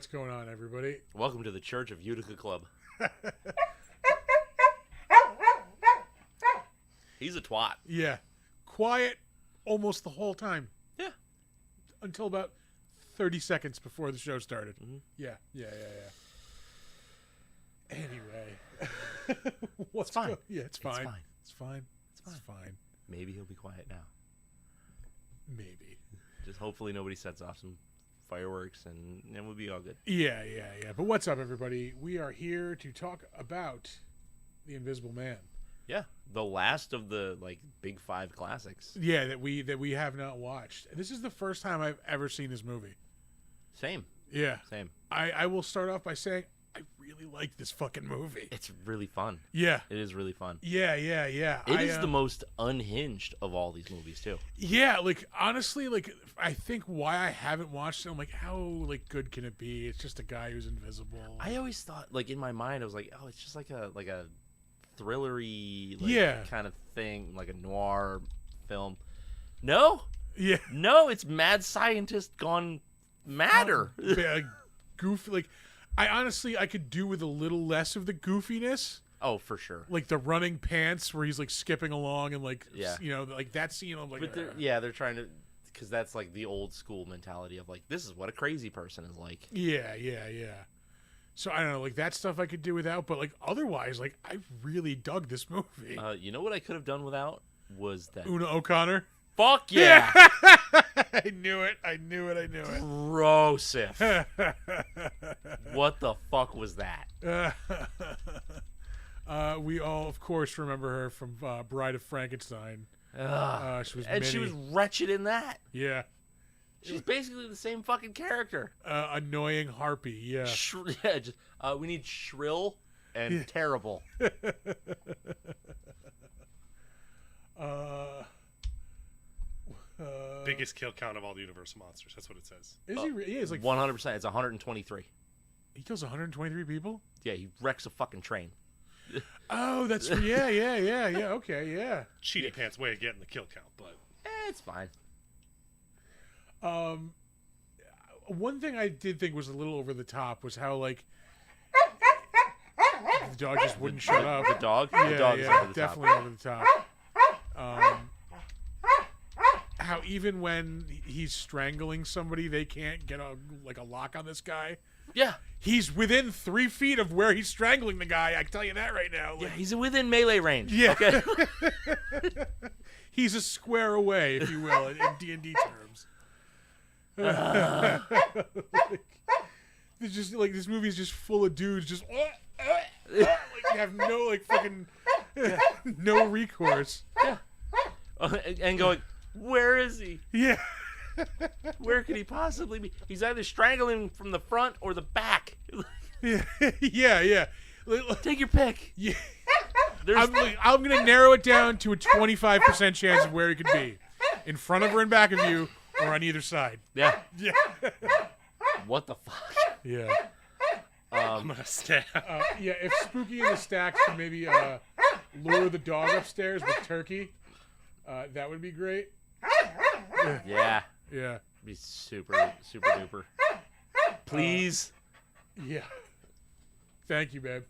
What's going on, everybody? Welcome to the Church of Utica Club. He's a twat. Yeah. Quiet almost the whole time. Yeah. Until about 30 seconds before the show started. Mm-hmm. Yeah. Anyway. What's It's fine. Yeah, it's fine. It's fine. It's fine. Maybe he'll be quiet now. Maybe. Just hopefully nobody sets off some fireworks and we'll be all good. Yeah. But what's up, everybody? We are here to talk about The Invisible Man. Yeah. The last of the big five classics. Yeah, that we have not watched. This is the first time I've ever seen this movie. Same. Yeah. Same. I will start off by saying I really like this fucking movie. It's really fun. Yeah. It is really fun. Yeah. It is the most unhinged of all these movies, too. Yeah, honestly, I think why I haven't watched it, I'm like, how good can it be? It's just a guy who's invisible. I always thought, in my mind, I was like, oh, it's just like a thrillery kind of thing, like a noir film. No, Yeah. no, it's mad scientist gone madder. Goofy. I could do with a little less of the goofiness. Oh, for sure. Like the running pants where he's skipping along and Yeah. that scene. I'm like, But they're trying to, because that's the old school mentality of this is what a crazy person is like. Yeah. So I don't know, that stuff I could do without, but otherwise, I really dug this movie. You know what I could have done without was that. Una O'Connor. Fuck yeah. I knew it. Grossif. What the fuck was that? We all, of course, remember her from Bride of Frankenstein. She was And she was wretched in that. Yeah. She's basically the same fucking character. Annoying harpy. Yeah. We need shrill and terrible. Biggest kill count of all the Universal monsters. That's what it says. Is he? He is 100%. It's 123. He kills 123 people. Yeah, he wrecks a fucking train. Oh, that's yeah. Okay, yeah. Cheaty pants way of getting the kill count, but It's fine. One thing I did think was a little over the top was how the dog just wouldn't shut up. The dog? Yeah, The dog is over the definitely top. over the top. How even when he's strangling somebody, they can't get a lock on this guy. Yeah. He's within 3 feet of where he's strangling the guy. I can tell you that right now. Yeah, he's within melee range. Yeah. Okay. He's a square away, if you will, in D&D terms. It's just this movie is just full of dudes just you have no fucking no recourse. Yeah. And going, where is he? Yeah. Where could he possibly be? He's either strangling from the front or the back. Yeah. Take your pick. Yeah. There's I'm gonna narrow it down to a 25% chance of where he could be, in front of or in back of you, or on either side. Yeah. Yeah. What the fuck? Yeah. I'm gonna stab. Yeah. If Spooky and the Stacks could maybe lure the dog upstairs with turkey, that would be great. Yeah. Yeah. Be super duper. Please. Yeah. Thank you, babe.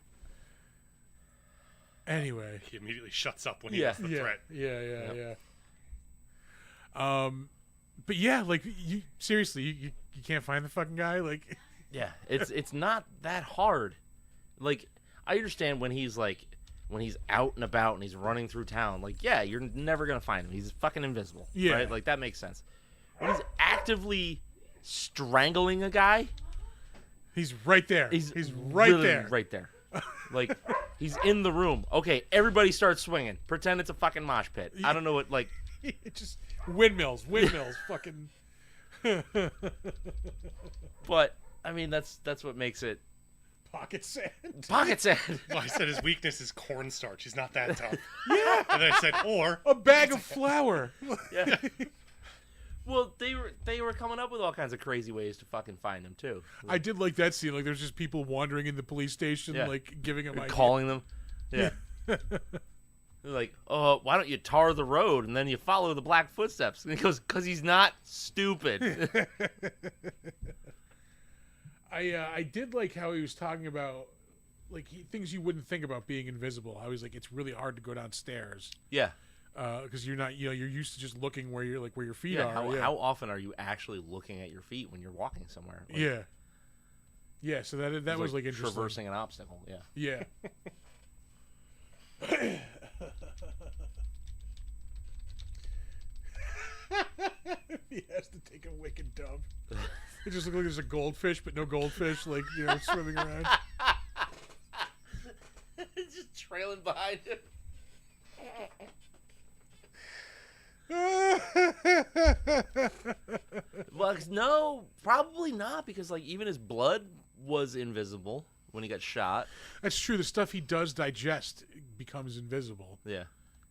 Anyway. He immediately shuts up when he Yeah. gets the threat. Yeah. But yeah, you seriously, you can't find the fucking guy. Yeah. It's not that hard. I understand when he's out and about and he's running through town. Yeah, you're never gonna find him. He's fucking invincible. Yeah. Right? That makes sense. When he's actively strangling a guy, he's right there. he's right literally there. Right there. He's in the room. Okay, everybody starts swinging. Pretend it's a fucking mosh pit. I don't know what It just windmills, fucking. But I mean that's what makes it Pocket sand. pocket sand. Well, I said his weakness is cornstarch. He's not that tough. Yeah. And then I said, or A bag of flour. Yeah. Well, they were coming up with all kinds of crazy ways to fucking find him too. I did like that scene. There's just people wandering in the police station, Yeah. giving him ideas. Calling them. Yeah. They're like, oh, why don't you tar the road and then you follow the black footsteps? And he goes, because he's not stupid. I did like how he was talking about like things you wouldn't think about being invisible. How he's like, it's really hard to go downstairs Yeah. because you're not, you're used to just looking where where your feet Yeah. are. How often are you actually looking at your feet when you're walking somewhere? Like, Yeah. Yeah. So that it's was like interesting. traversing an obstacle. Yeah. Yeah. He has to take a wicked dump. It just looks like there's a goldfish, but no goldfish, like, swimming around. Just trailing behind him. Well, no, probably not, because like even his blood was invisible when he got shot. That's true. The stuff he does digest becomes invisible. Yeah.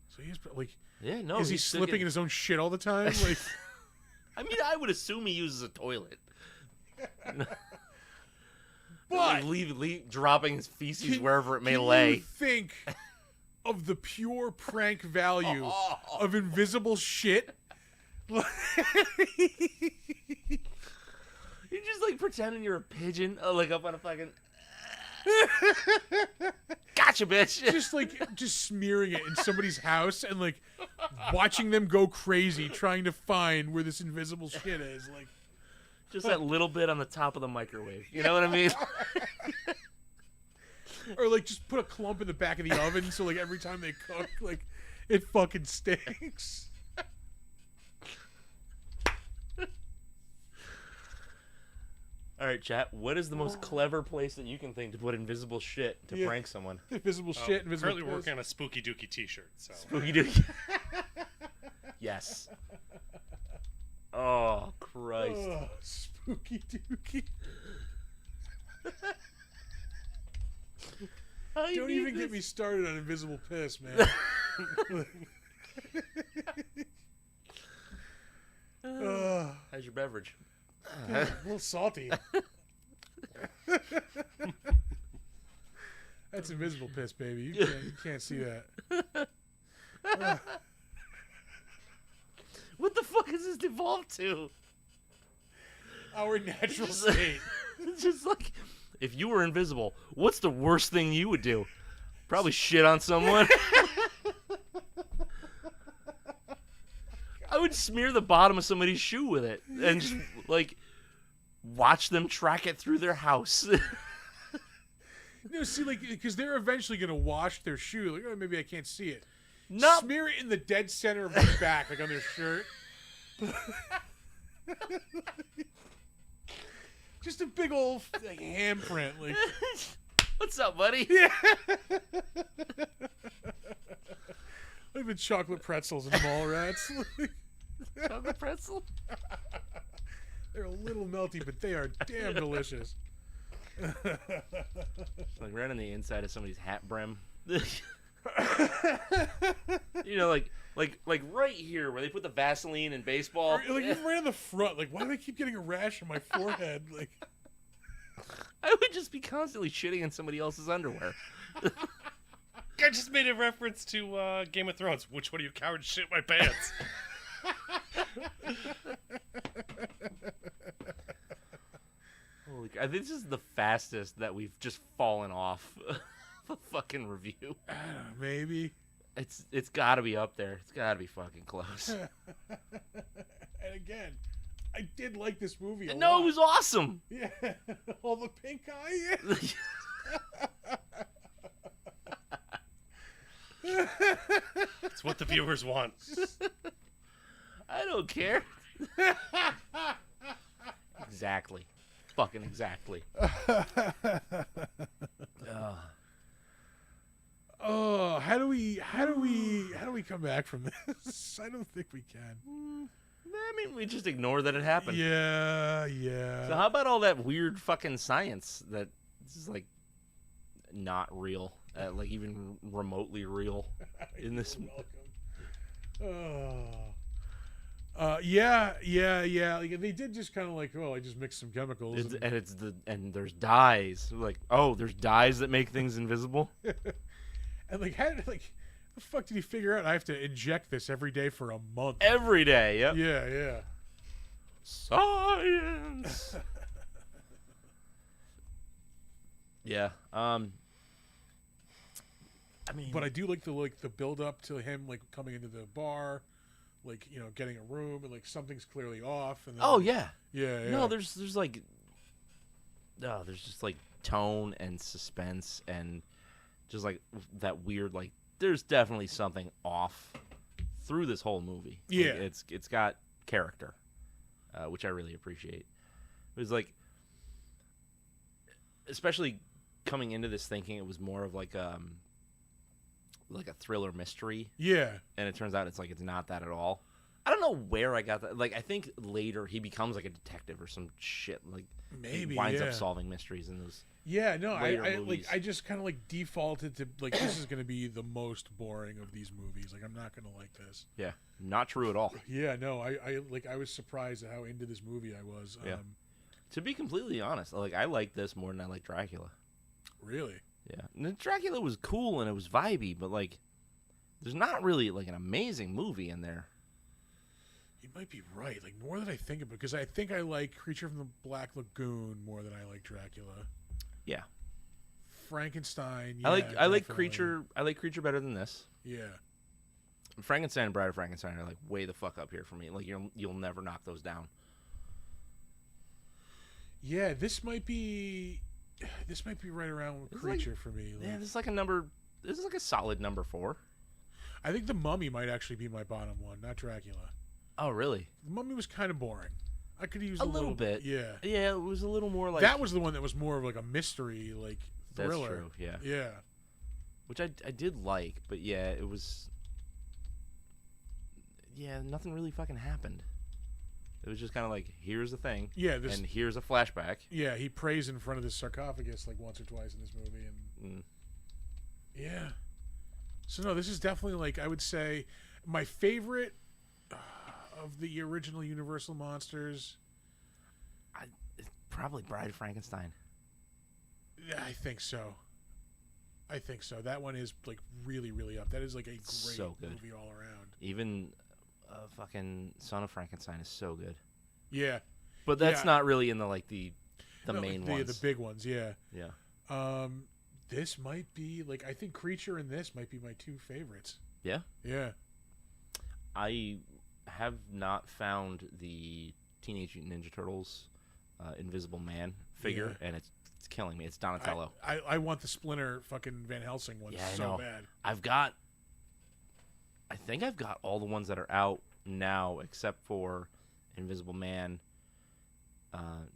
So he's like, Yeah. No. is he he's still slipping in getting- his own shit all the time? Like, I mean, I would assume he uses a toilet. but dropping his feces can- wherever it may can lay. you think of the pure prank value of invisible shit? You're just like pretending you're a pigeon, like up on a fucking. Gotcha, bitch. just smearing it in somebody's house and like watching them go crazy trying to find where this invisible shit is. Like, Just that little bit on the top of the microwave. You know what I mean? or like just put a clump in the back of the oven so like every time they cook, like it fucking stinks. All right, chat. What is the most clever place that you can think to put invisible shit to Yeah. prank someone? Invisible shit, invisible Currently piss. working on a Spooky Dookie T-shirt. So Spooky Dookie. Yes. Oh, Christ. Oh, spooky dookie. Don't even get me started on invisible piss, man. How's your beverage? A little salty. That's invisible piss, baby. You can't see that. What the fuck has this devolved to? Our natural state. It's just like, if you were invisible, what's the worst thing you would do? Probably shit on someone. I would smear the bottom of somebody's shoe with it and just like watch them track it through their house. No, see, like, because they're eventually gonna wash their shoe. Like, oh, maybe I can't see it. No, Smear it in the dead center of their back, like on their shirt. Just a big old like, handprint, like. what's up, buddy? Yeah. Like the chocolate pretzels and mall rats. Chocolate pretzel. They're a little melty, but they are damn delicious. Like right on the inside of somebody's hat brim. You know, like right here where they put the Vaseline in baseball. Or, like even right on the front. Like, why do I keep getting a rash on my forehead? Like, I would just be constantly shitting in somebody else's underwear. I just made a reference to Game of Thrones. Which one of you cowards shit my pants? Holy, I think this is the fastest that we've just fallen off the fucking review. I don't know, maybe. It's got to be up there. It's got to be fucking close. And again, I did like this movie a No, lot. it was awesome. Yeah. All the pink eye. Yeah. It's what the viewers want. I don't care. Exactly. Fucking exactly. Oh, how do we come back from this? I don't think we can. I mean, we just ignore that it happened. Yeah. So how about all that weird fucking science that is like not real, like even remotely real in this? You're welcome. Oh. Yeah. Like, they did just kind of like, oh, I just mixed some chemicals. And there's dyes. Like, oh, there's dyes that make things invisible. And like, how did the fuck did he figure out I have to inject this every day for a month? Every day. Yep. Yeah. 'Cause, yeah, 'cause, like, how did, like, the fuck did he figure out I have to inject this every day for a month? Yeah, yeah. Science. Yeah. Yeah. Oh, Yeah. Yeah. I mean, But I do like the build up to him like coming into the bar, like getting a room and like something's clearly off. And then, oh yeah. yeah. No, there's like, no, there's just like tone and suspense and just like that weird like. There's definitely something off through this whole movie. Like, Yeah. it's got character, which I really appreciate. It was like, especially coming into this thinking it was more of like a thriller mystery, Yeah. and it turns out it's not that at all. I don't know where I got that. Like, I think later he becomes like a detective or some shit. Like, Maybe, he winds yeah. up solving mysteries in those. Yeah, no, later I movies. I just kind of like defaulted to like this is gonna be the most boring of these movies. Like I'm not gonna like this. Yeah, not true at all. Yeah, no, I was surprised at how into this movie I was. Yeah. To be completely honest, like I like this more than I like Dracula. Really. Yeah, and Dracula was cool and it was vibey, but like, there's not really like an amazing movie in there. You might be right. Like more than I think of it, because I think I like Creature from the Black Lagoon more than I like Dracula. Yeah, Frankenstein. I like definitely. Creature. I like Creature better than this. Yeah. Frankenstein and Bride of Frankenstein are like way the fuck up here for me. Like you'll never knock those down. Yeah, this might be right around with It's like- Creature for me. Like, Yeah, this is like a number. This is like a solid number 4. I think The Mummy might actually be my bottom one, not Dracula. Oh really? The Mummy was kind of boring. I could use A little bit. Yeah. Yeah, it was a little more like That was the one that was more of like a mystery, like thriller. That's true. Yeah, Yeah. which I did like, but yeah, it was. Yeah, nothing really fucking happened. It was just kind of like, here's the thing, Yeah, this and here's a flashback. yeah, he prays in front of this sarcophagus like once or twice in this movie and Mm. yeah. So no, this is definitely like I would say my favorite of the original Universal monsters. It's probably Bride of Frankenstein. Yeah, I think so. That one is like really, really up. That is like a great So good. movie all around. Even fucking Son of Frankenstein is so good. Yeah. But that's Yeah. not really in the like the No, main the, ones. the big ones, yeah. Yeah. This might be like I think Creature and this might be my two favorites. Yeah. Yeah. I have not found the Teenage Mutant Ninja Turtles Invisible Man figure, and it's killing me. It's Donatello. I want the Splinter fucking Van Helsing one Yeah, I so know. bad. I think I've got all the ones that are out now except for Invisible Man,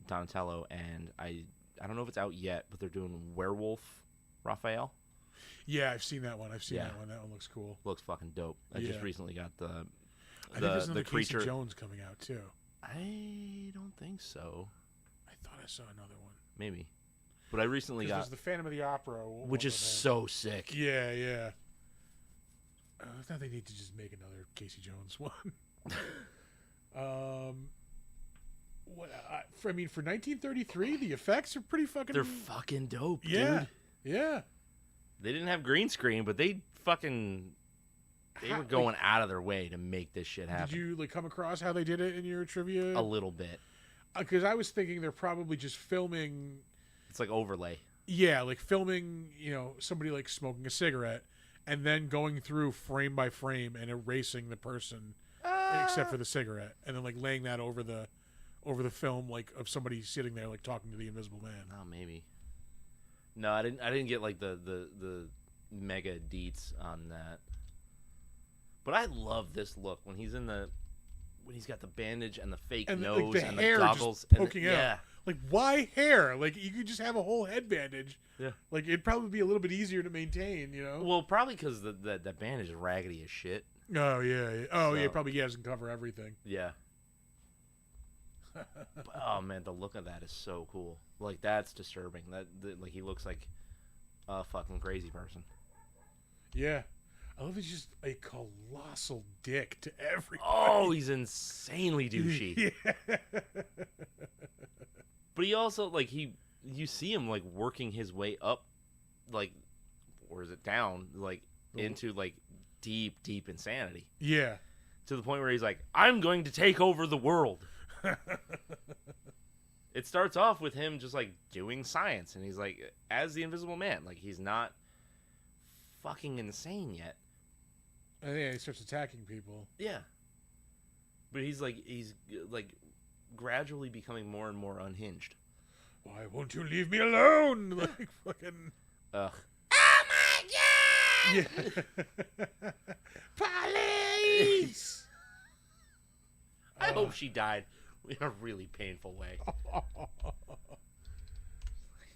Donatello, and I don't know if it's out yet, but they're doing Werewolf Raphael. Yeah, I've seen that one. Yeah. That one looks cool. Looks fucking dope. I Yeah. just recently got I think there's another the creature. Casey Jones coming out too. I don't think so. I thought I saw another one. Maybe. But I recently 'Cause got, there's the Phantom of the Opera, one which is with him. so sick. Yeah, yeah. I thought they need to just make another Casey Jones one. What? I mean, for 1933, the effects are pretty fucking. They're fucking dope, yeah, dude. yeah. They didn't have green screen, but they How- were going out of their way to make this shit happen. Did you like come across how they did it in your trivia? A little bit. Because I was thinking they're probably just filming. It's like overlay. Yeah, like filming, somebody like smoking a cigarette, and then going through frame by frame and erasing the person, except for the cigarette, and then like laying that over the film, like of somebody sitting there like talking to the Invisible Man. Oh, maybe. No, I didn't get like the mega deets on that. But I love this look when he's got the bandage and the fake And nose like the and hair the goggles just poking out. Yeah. Like why hair? Like you could just have a whole head bandage. Yeah. Like it'd probably be a little bit easier to maintain, Well, probably because the bandage is raggedy as shit. Oh yeah. Oh yeah. So- Probably doesn't cover everything. Yeah. But, oh man, the look of that is so cool. Like that's disturbing. Like he looks like a fucking crazy person. Yeah. I love he's just a colossal dick to everybody. Oh, he's insanely douchey. Yeah. But he also like you see him like working his way up, like, or is it down, like into like deep insanity, Yeah. to the point where he's like, I'm going to take over the world. it starts off with him just like doing science, and he's like, as the Invisible Man, like he's not fucking insane yet. And yeah, he starts attacking people. Yeah. But he's like gradually becoming more and more unhinged. Why won't you leave me alone? Like fucking. Ugh. Oh my god! Yeah. Police! I hope she died in a really painful way.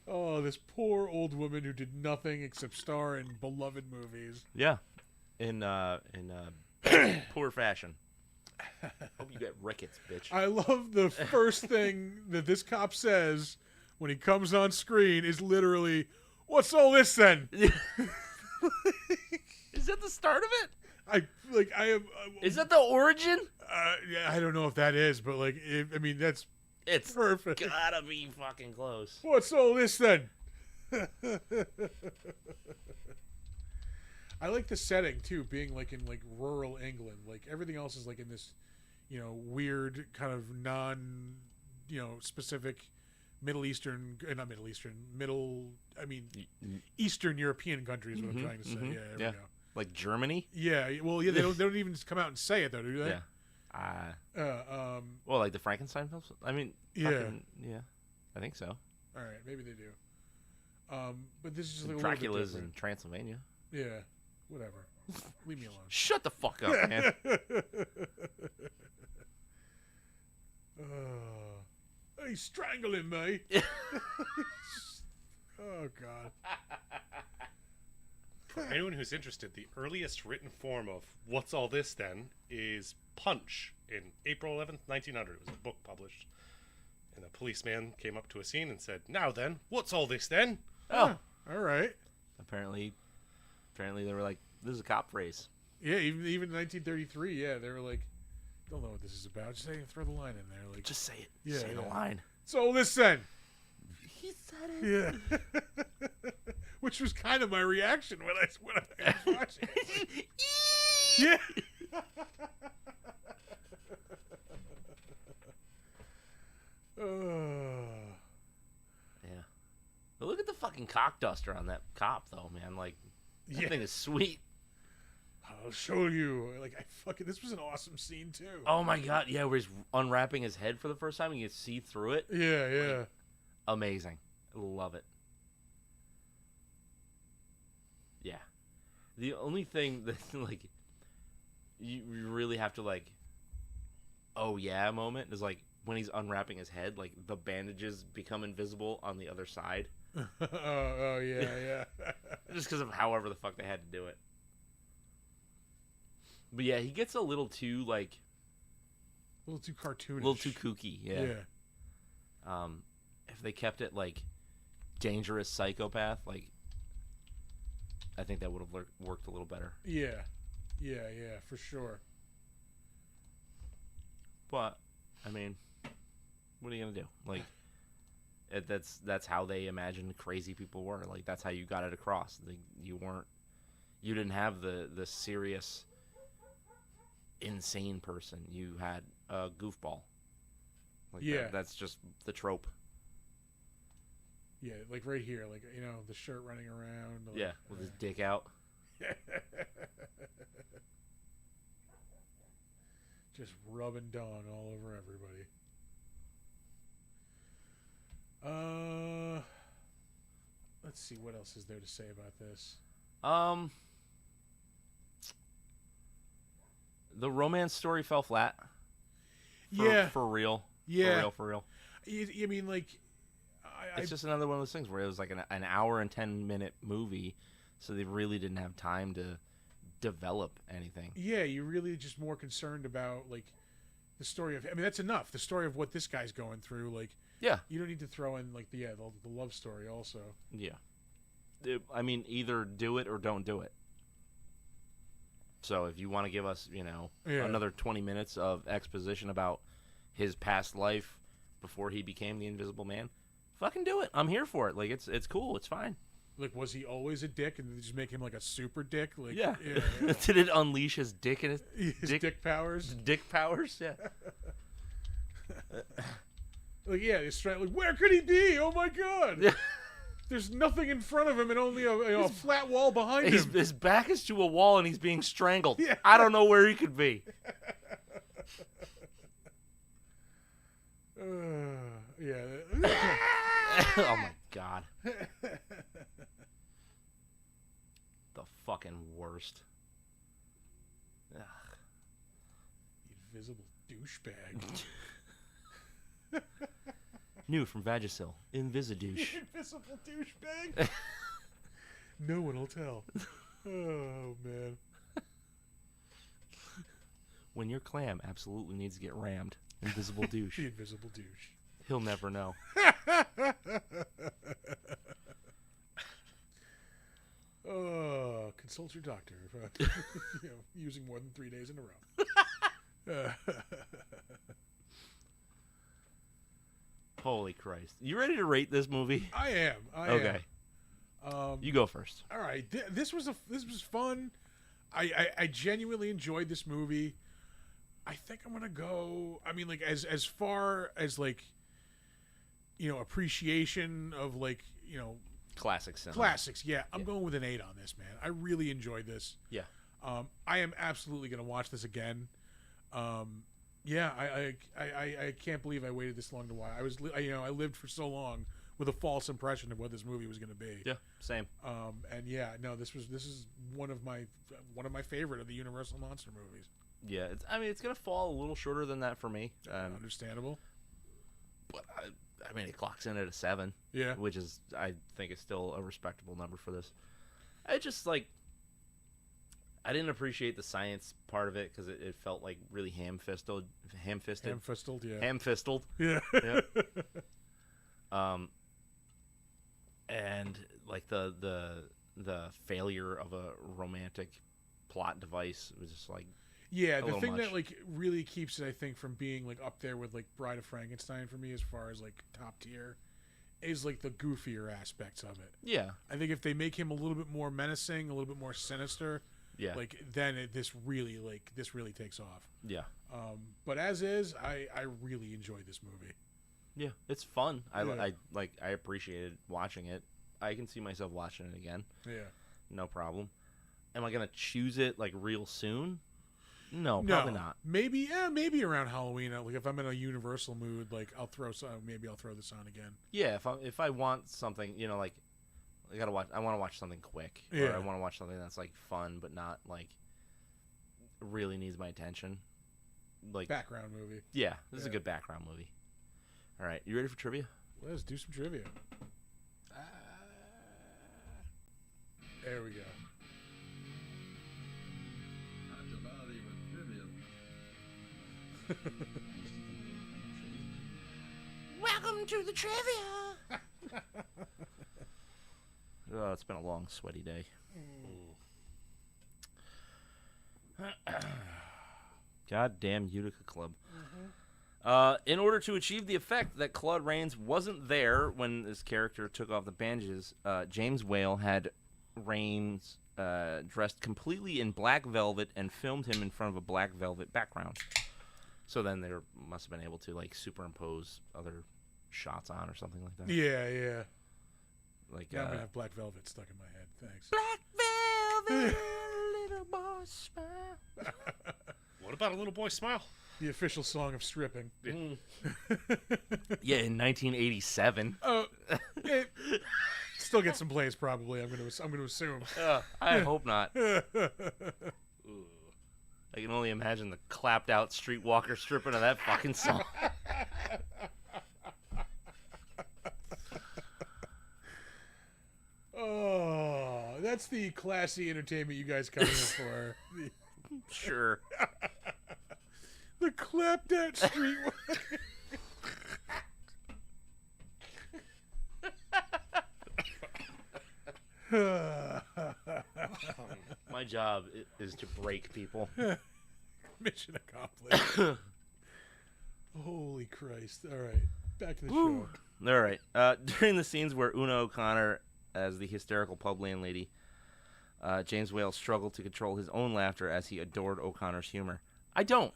Oh, this poor old woman who did nothing except star in beloved movies. Yeah. In poor fashion. Hope you get rickets, bitch. I love the first thing that this cop says when he comes on screen is literally, "What's all this then?" Is that the start of it? I am. Is that the origin? Yeah, I don't know if that is, but like, I mean, that's It's perfect. gotta be fucking close. What's all this then? I like the setting too, being like in like rural England. Like everything else is like in this, weird kind of specific Middle Eastern, not Middle Eastern, Eastern European countries. What I'm trying to say. Yeah, there we go. Like Germany? Yeah, well, yeah, they don't even come out and say it though, do they? Yeah. Well, like the Frankenstein films. I mean, Yeah. yeah. I think so. All right, maybe they do. But this is just like a Dracula's little in bit Transylvania. different. Yeah, whatever. Leave me alone. Shut the fuck up, man. He's strangling me. Oh God. For anyone who's interested, the earliest written form of "What's All This Then" is Punch in April 11th, 1900. It was a book published, and a policeman came up to a scene and said, "Now then, what's all this then?" Oh, All right. apparently they were like, "This is a cop phrase." Yeah, even 1933. Yeah, they were like, "Don't know what this is about. Just say, throw the line in there." Like, Just say it. Yeah, say the yeah. line. so this then. He said it. Yeah. Which was kind of my reaction when I was watching. Yeah. Yeah. But look at the fucking cock duster on that cop, though, man. Like, that Yeah. thing is sweet. I'll show you. Like, this was an awesome scene too. Oh my god, yeah, where he's unwrapping his head for the first time and you can see through it. Yeah, yeah. Amazing. Love it. Yeah. The only thing that, like, you really have to, like, oh yeah moment is, like, when he's unwrapping his head, like, the bandages become invisible on the other side. Oh, yeah, yeah. Just because of however the fuck they had to do it. But yeah, he gets a little too, like, A little too cartoonish. a little too kooky. Yeah. Yeah. If they kept it, like, dangerous psychopath, like, I think that would have worked a little better. Yeah. Yeah, yeah, for sure. But, I mean, what are you gonna do? Like, that's how they imagined crazy people were. Like, that's how you got it across. You didn't have the serious, insane person. You had a goofball. Like, Yeah. that's just the trope. Yeah, like right here, like, the shirt running around. Like, Yeah, with his dick out. Just rubbing dong all over everybody. Let's see, what else is there to say about this? The romance story fell flat. Yeah. For real. Yeah. For real. I mean, like, It's just another one of those things where it was like an hour and 10-minute movie, so they really didn't have time to develop anything. yeah, you're really just more concerned about, like, the story of, I mean, that's enough. The story of what this guy's going through, like, Yeah. you don't need to throw in, like, the love story also. Yeah. I mean, either do it or don't do it. So if you want to give us, Yeah. another 20 minutes of exposition about his past life before he became the Invisible Man, fucking do it. I'm here for it. Like, it's cool. It's fine. Like, was he always a dick, and did they just make him like a super dick? Like, Yeah. yeah. Did it unleash his dick in His dick powers. dick powers? Yeah. Like, yeah, he's trying. Like, where could he be? Oh my god! Yeah. There's nothing in front of him and only a flat wall behind him. His back is to a wall and he's being strangled. Yeah. I don't know where he could be. Yeah. Oh my god. The fucking worst. Ugh. Invisible douchebag. New from Vagisil. Invisidouche. Invisible douchebag. No one will tell. Oh man. When your clam absolutely needs to get rammed. Invisible douche. The invisible douche. He'll never know. Consult your doctor if using more than 3 days in a row. Holy Christ. You ready to rate this movie? I am. Okay. You go first. All right. This was fun. I genuinely enjoyed this movie. I think I'm gonna go. I mean, like as far as like, appreciation of like Classic cinema. classics. Yeah, I'm going with an 8 on this, man. I really enjoyed this. Yeah. I am absolutely gonna watch this again. Yeah, I can't believe I waited this long to watch. I lived for so long with a false impression of what this movie was gonna be. Yeah, same. And yeah, no, this is one of my favorite of the Universal monster movies. Yeah, it's gonna fall a little shorter than that for me. Understandable. But I mean, it clocks in at a 7. Yeah. Which is, I think, is still a respectable number for this. I just I didn't appreciate the science part of it because it felt like really ham-fisted. Ham-fisted, yeah. Ham-fisted. Yeah. Yep. And like the failure of a romantic plot device was just like. Yeah, the little thing much. that like really keeps it, I think, from being like up there with like Bride of Frankenstein for me as far as like top tier, is like the goofier aspects of it. Yeah. I think if they make him a little bit more menacing, a little bit more sinister, Yeah. like then this really takes off. Yeah. But as is, I really enjoyed this movie. Yeah. It's fun. Yeah. I appreciated watching it. I can see myself watching it again. Yeah. No problem. Am I gonna choose it like real soon? No, probably not. Maybe around Halloween. Like if I'm in a Universal mood, like I'll throw this on again. Yeah, if I want something, like I want to watch something quick, Yeah. or I want to watch something that's like fun but not like really needs my attention. Like Background movie. yeah, this is a Yeah. good background movie. All right, you ready for trivia? Let's do some trivia. There we go. Welcome to the trivia. Oh, it's been a long, sweaty day. Goddamn Utica Club. In order to achieve the effect that Claude Rains wasn't there when this character took off the bandages, James Whale had Rains dressed completely in black velvet and filmed him in front of a black velvet background. So then they must have been able to like superimpose other shots on or something like that. Yeah. Like Now I'm gonna have Black Velvet stuck in my head. Thanks. Black velvet, little boy smile. What about a little boy smile? The official song of stripping. Yeah, in 1987. Oh, it still get some plays probably. I'm gonna assume. I hope not. I can only imagine the clapped out streetwalker stripping of that fucking song. Oh, that's the classy entertainment you guys come here for. Sure. The clapped out street. My job is to break people. Mission accomplished. Holy Christ. All right. Back to the show. All right. During the scenes where Una O'Connor, as the hysterical pub landlady, James Whale struggled to control his own laughter as he adored O'Connor's humor. I don't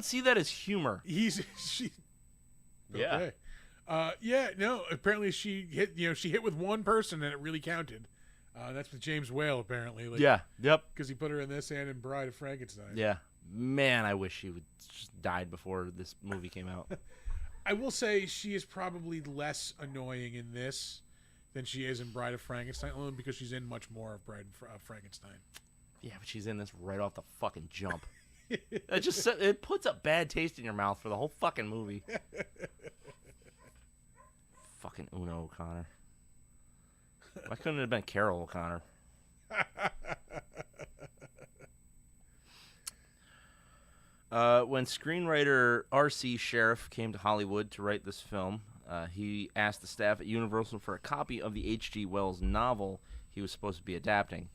see that as humor. She Yeah. Okay. Yeah, no, apparently she hit with one person and it really counted. That's with James Whale, apparently. Like, Yeah. Yep. Because he put her in this and in Bride of Frankenstein. Yeah. Man, I wish she would just died before this movie came out. I will say she is probably less annoying in this than she is in Bride of Frankenstein, only because she's in much more of Bride of Frankenstein. Yeah, but she's in this right off the fucking jump. It puts a bad taste in your mouth for the whole fucking movie. Fucking Una O'Connor. Why couldn't it have been Carol O'Connor? When screenwriter R.C. Sheriff came to Hollywood to write this film, he asked the staff at Universal for a copy of the H.G. Wells novel he was supposed to be adapting.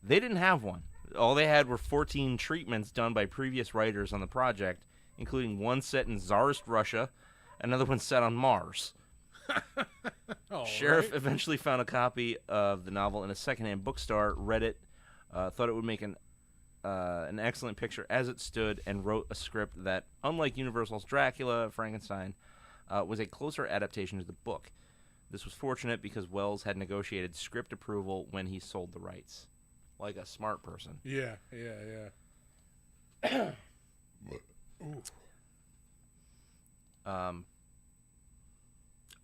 They didn't have one. All they had were 14 treatments done by previous writers on the project, including one set in Tsarist Russia, another one set on Mars. Sheriff eventually found a copy of the novel in a secondhand bookstore, read it, thought it would make an excellent picture as it stood, and wrote a script that, unlike Universal's Dracula, Frankenstein, was a closer adaptation to the book. This was fortunate because Wells had negotiated script approval when he sold the rights. Like a smart person. Yeah.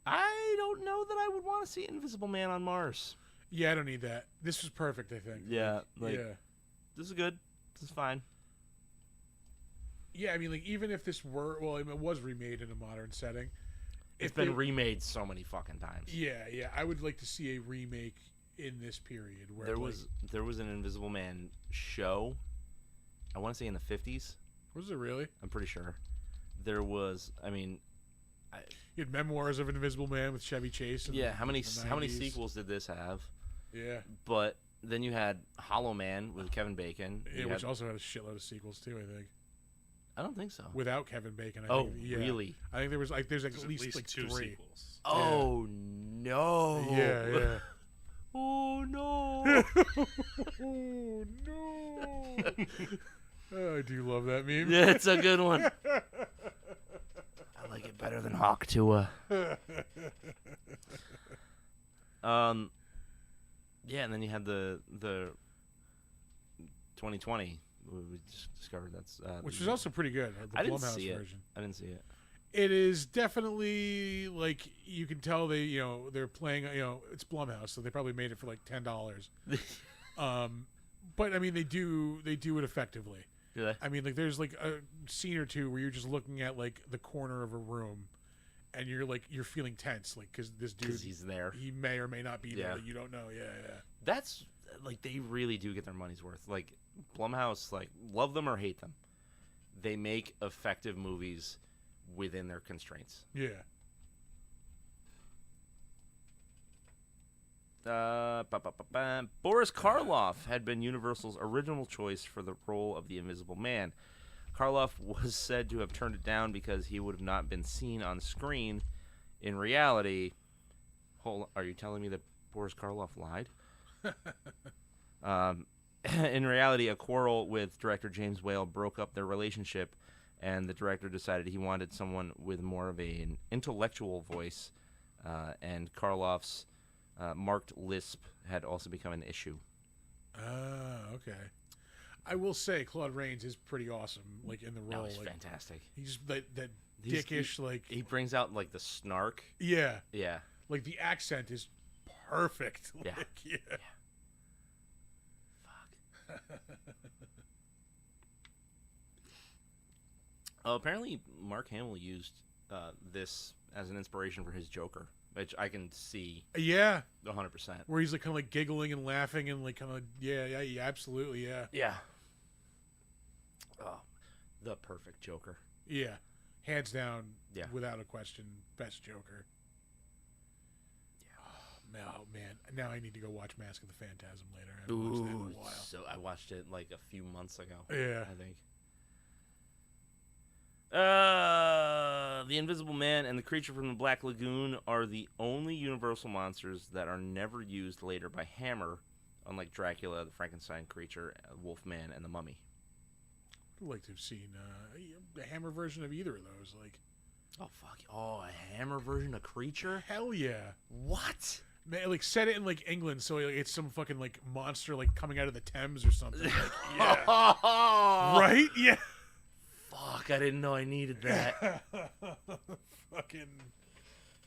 I don't know that I would want to see Invisible Man on Mars. Yeah, I don't need that. This was perfect, I think. Yeah, yeah. This is good. This is fine. Yeah, I mean, like, even if this were, well, I mean, it was remade in a modern setting. It's been remade so many fucking times. Yeah, I would like to see a remake in this period where there was an Invisible Man show. I want to say in the 50s. Was it really? I'm pretty sure. There was. I mean, you had Memoirs of an Invisible Man with Chevy Chase. Yeah, how many sequels did this have? Yeah, but then you had Hollow Man with Kevin Bacon. Yeah, which also had a shitload of sequels too. I think. I don't think so. Without Kevin Bacon. I think, yeah. Really? I think there's at least like two 3 sequels. Oh no! Yeah. Oh no! Oh no! Oh, I do love that meme. Yeah, it's a good one. I like it better than Hawk Tuah. Yeah, and then you had the 2020. We just discovered that's which was also pretty good. The I didn't Blumhouse see it. version. I didn't see it. It is definitely like you can tell they're playing. It's Blumhouse, so they probably made it for like $10. But I mean they do it effectively. Do they? I mean, like there's like a scene or two where you're just looking at like the corner of a room, and you're feeling tense, like because this dude, he's there. He may or may not be there. Yeah. Like, you don't know. Yeah. That's like they really do get their money's worth. Like Blumhouse, like love them or hate them, they make effective movies within their constraints. Yeah. Boris Karloff had been Universal's original choice for the role of the Invisible Man. Karloff was said to have turned it down because he would have not been seen on screen. In reality, are you telling me that Boris Karloff lied? In reality, a quarrel with director James Whale broke up their relationship, and the director decided he wanted someone with more of an intellectual voice, and Karloff's marked lisp had also become an issue. Okay. I will say Claude Rains is pretty awesome, like in the role. He's like, fantastic. He's that dickish, like he brings out like the snark. Yeah. Yeah. Like the accent is perfect. Yeah. Like, yeah. Fuck. Apparently, Mark Hamill used this as an inspiration for his Joker, which I can see. Yeah. 100%. Where he's like kind of like giggling and laughing and like kind of yeah, absolutely, yeah. Yeah. Oh, the perfect Joker. Yeah. Hands down, Yeah. without a question, best Joker. Yeah. Oh man, now I need to go watch Mask of the Phantasm later. I haven't watched that in a while. So I watched it like a few months ago. Yeah. I think. The Invisible Man and the Creature from the Black Lagoon are the only Universal monsters that are never used later by Hammer, unlike Dracula, the Frankenstein creature, Wolfman, and the Mummy. I'd like to have seen the Hammer version of either of those. Like, Oh fuck! Oh, a hammer version of Creature? Hell yeah. What? Man, like set it in like England, so like, it's some fucking like monster like coming out of the Thames or something. Like, yeah. Right? Yeah. Fuck! I didn't know I needed that. Fucking.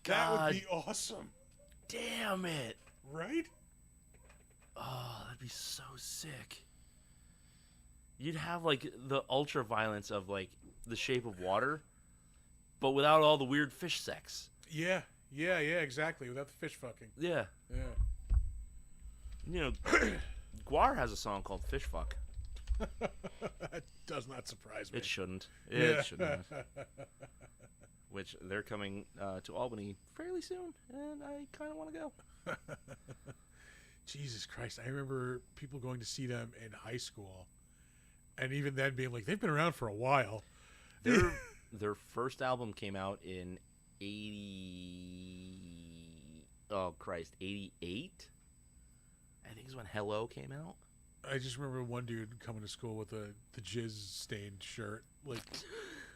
That God. would be awesome. Damn it! Right? Oh, that'd be so sick. You'd have like the ultra violence of like The Shape of Water, but without all the weird fish sex. Yeah. Yeah, exactly. Without the fish fucking. Yeah. Yeah. You know, Guar has a song called Fish Fuck. That does not surprise me. It shouldn't. Yeah. It should not. Which they're coming to Albany fairly soon, and I kind of want to go. Jesus Christ. I remember people going to see them in high school, and even then being like, they've been around for a while. Their first album came out in 88? I think is when Hello came out. I just remember one dude coming to school with the jizz stained shirt. Like,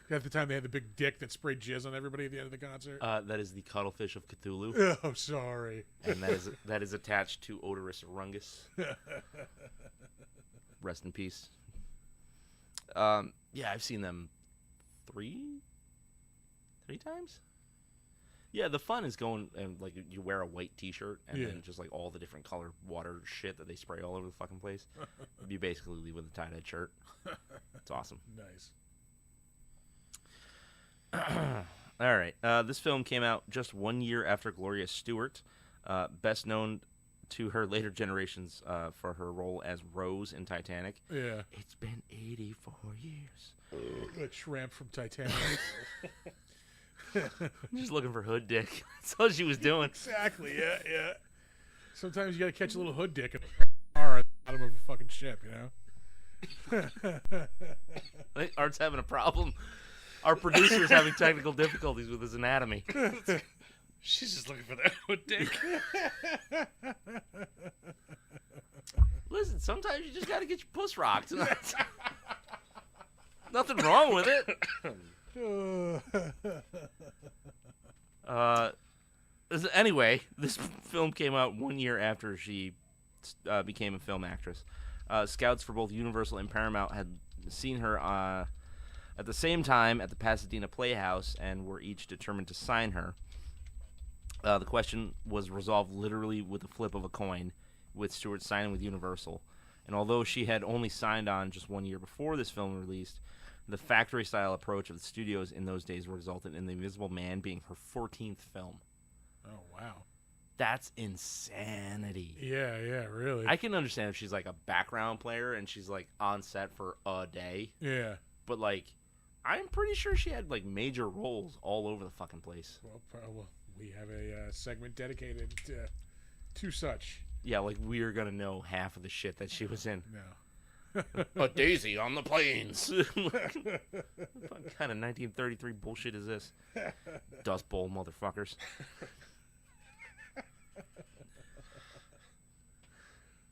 at the time they had the big dick that sprayed jizz on everybody at the end of the concert. That is the cuttlefish of Cthulhu, Oh, sorry. and that is attached to Odorous Rungus. Rest in peace. Yeah, I've seen them three times. Yeah, the fun is going and like you wear a white T-shirt and Yeah. then just like all the different color water shit that they spray all over the fucking place. You basically leave with a tie-dyed shirt. It's awesome. Nice. All right, this film came out just 1 year after Gloria Stewart, best known to her later generations for her role as Rose in Titanic. Yeah. It's been 84 years. That shrimp from Titanic. Just looking for hood dick. That's all she was doing. Exactly, yeah. Sometimes you gotta catch a little hood dick in a car at the bottom of a fucking ship, you know? I think Art's having a problem. Our producer's having technical difficulties with his anatomy. She's just looking for that hood dick. Listen, sometimes you just gotta get your puss rocked. Nothing wrong with it. Anyway, this film came out 1 year after she became a film actress. Scouts for both Universal and Paramount had seen her at the same time at the Pasadena Playhouse and were each determined to sign her. The question was resolved literally with a flip of a coin, with Stewart signing with Universal. And although she had only signed on just 1 year before this film released, the factory-style approach of the studios in those days resulted in The Invisible Man being her 14th film. Oh, wow. That's insanity. Yeah, really. I can understand if she's like a background player and she's like on set for a day, Yeah. but like I'm pretty sure she had like major roles all over the fucking place. Well, we have a segment dedicated to such. Yeah, like we're gonna know half of the shit that she was in. No. A daisy on the plains. What kind of 1933 bullshit is this? Dust Bowl motherfuckers.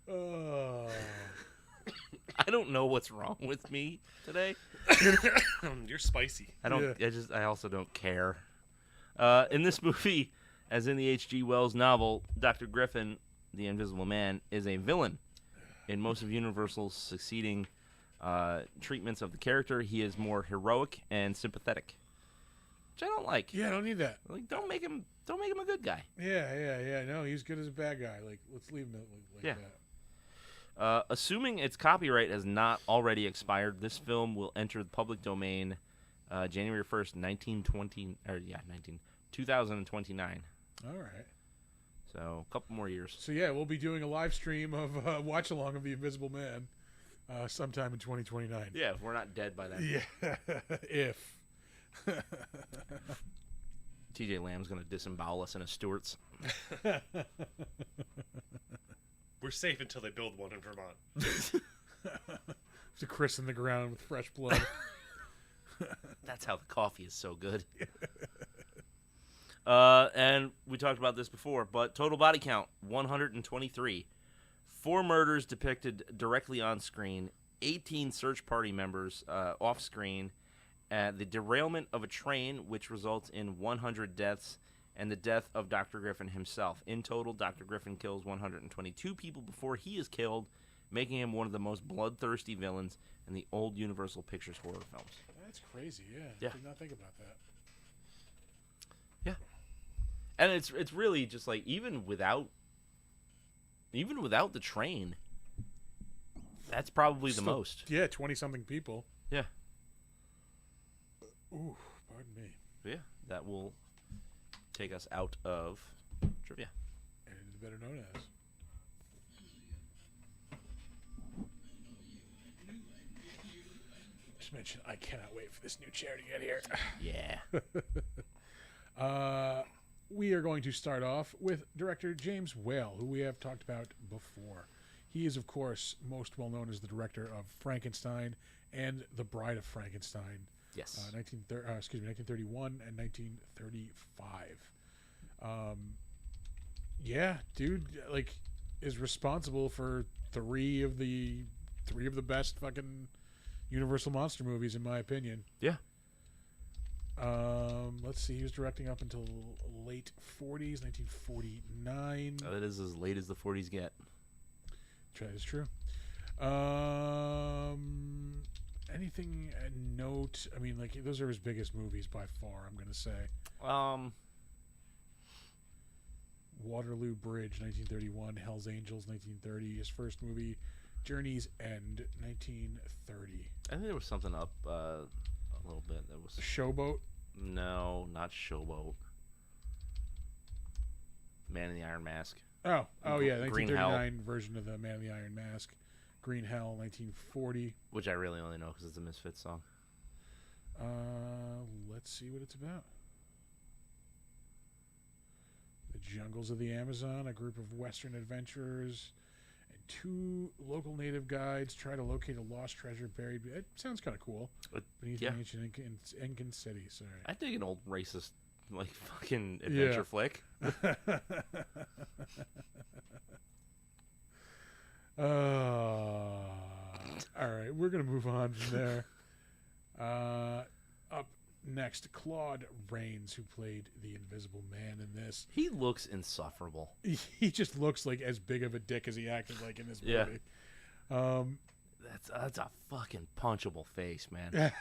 Oh. I don't know what's wrong with me today. You're spicy. I don't. Yeah. I also don't care. In this movie, as in the H.G. Wells novel, Dr. Griffin, the Invisible Man, is a villain. In most of Universal's succeeding treatments of the character, he is more heroic and sympathetic, which I don't like. Yeah, I don't need that. Like, don't make him a good guy. Yeah. No, he's good as a bad guy. Like, let's leave him like Yeah. that. Assuming its copyright has not already expired, this film will enter the public domain January 1st, 2029. All right. So, a couple more years. So, yeah, we'll be doing a live stream of Watch Along of The Invisible Man sometime in 2029. Yeah, if we're not dead by then. Yeah. If. TJ Lamb's going to disembowel us in a Stewart's. We're safe until they build one in Vermont. To christen the ground with fresh blood. That's how the coffee is so good. And we talked about this before, but total body count, 123. 4 murders depicted directly on screen, 18 search party members off screen, The derailment of a train, which results in 100 deaths, and the death of Dr. Griffin himself. In total, Dr. Griffin kills 122 people before he is killed, making him one of the most bloodthirsty villains in the old Universal Pictures horror films. That's crazy. Yeah. Yeah. Did not think about that. Yeah. And it's really just like even without the train, that's probably the Still- most. Yeah, 20-something people. Yeah. Ooh, pardon me. Yeah. That will take us out of trivia. And it is better known as. Just mention, I cannot wait for this new chair to get here. Yeah. We are going to start off with director James Whale, who we have talked about before. He is, of course, most well known as the director of Frankenstein and The Bride of Frankenstein, Yes. 1931 and 1935. Yeah, dude, like, is responsible for three of the best fucking Universal monster movies, in my opinion. Yeah. Let's see. He was directing up until late 40s, 1949. That is as late as the 40s get. That is true. Anything at note? I mean, like, those are his biggest movies by far, I'm going to say. Waterloo Bridge, 1931. Hell's Angels, 1930. His first movie, Journey's End, 1930. I think there was something up a little bit. That was Showboat. No, not Showboat. Man in the Iron Mask. Oh, yeah, Green Hell. 1939 version of the Man in the Iron Mask. Green Hell, 1940. Which I really only know because it's a Misfits song. Let's see what it's about. The jungles of the Amazon, a group of Western adventurers and two local native guides try to locate a lost treasure buried. It sounds kind of cool. Beneath Yeah. an ancient Incan city. Sorry. I dig an old racist, like, fucking adventure flick. All right, we're gonna move on from there. Up next, Claude Rains, who played the Invisible Man in this. He looks insufferable. He just looks like as big of a dick as he acted like in this Yeah. movie. That's a fucking punchable face, man.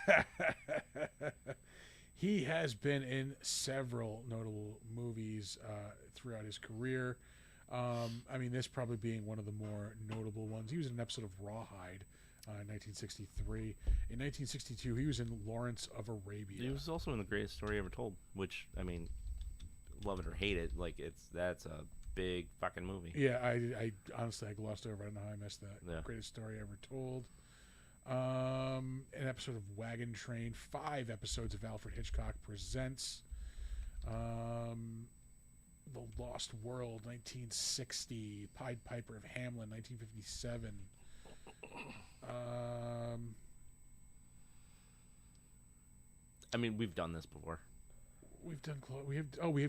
He has been in several notable movies throughout his career. I mean, this probably being one of the more notable ones. He was in an episode of Rawhide in 1963. In 1962, he was in Lawrence of Arabia. He was also in The Greatest Story Ever Told, which, I mean, love it or hate it, like, that's a big fucking movie. Yeah, I honestly, I glossed over. I don't know how I missed that. Yeah. Greatest Story Ever Told. An episode of Wagon Train. 5 episodes of Alfred Hitchcock Presents. The Lost World, 1960. Pied Piper of Hamelin, 1957. I mean, we've done this before. We have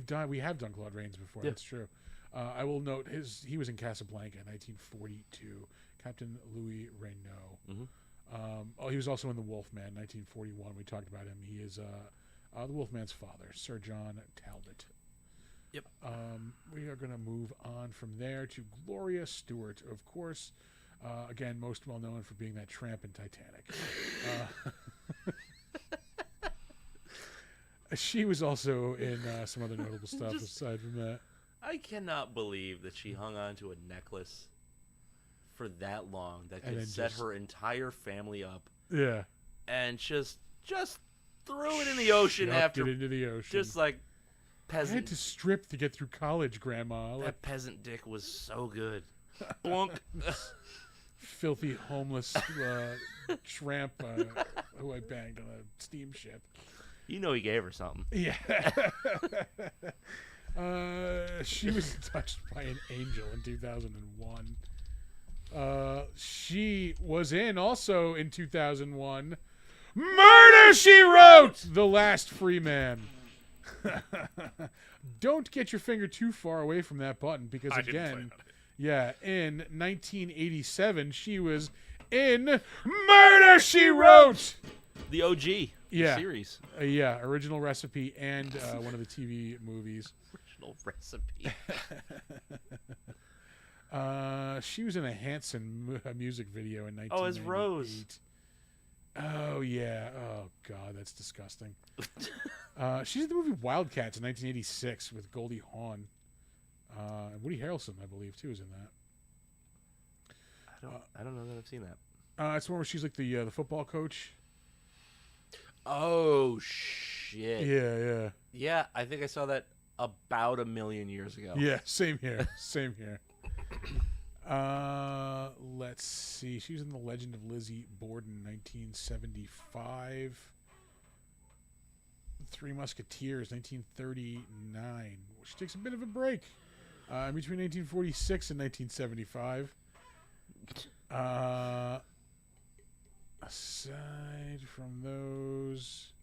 done Claude Rains before. Yeah. That's true. I will note he was in Casablanca, 1942. Captain Louis Renault. Mm-hmm. He was also in The Wolfman, 1941. We talked about him. He is the Wolfman's father, Sir John Talbot. Yep. We are going to move on from there to Gloria Stewart, of course. Again, most well known for being that tramp in Titanic. She was also in some other notable stuff aside from that. I cannot believe that she hung on to a necklace for that long that And could then set just- her entire family up Yeah. and just threw it in the ocean Shoved after it into the ocean. just like I had peasant. to strip to get through college, Grandma. Like That peasant dick was so good. Blunk. filthy, homeless tramp who I banged on a steamship. You know he gave her something. Yeah. She was touched by an angel in 2001. She was also in 2001, Murder, She Wrote, The Last Free Man. Don't get your finger too far away from that button because, I didn't plan again, on it. yeah, in 1987, she was in Murder, She Wrote, The OG Yeah. series. Yeah, original recipe and one of the TV movies. Original recipe. She was in a Hanson music video in 1998. Oh, as Rose. Oh, yeah. Oh, God, that's disgusting. She's in the movie Wildcats in 1986 with Goldie Hawn. And Woody Harrelson, I believe, too, is in that. I don't know that I've seen that. It's the one where she's like the football coach. Oh shit. Yeah. Yeah, I think I saw that about 1 million years ago. Yeah, same here. Same here. Let's see. She was in The Legend of Lizzie Borden, 1975. Three Musketeers, 1939. She takes a bit of a break between 1946 and 1975. Aside from those,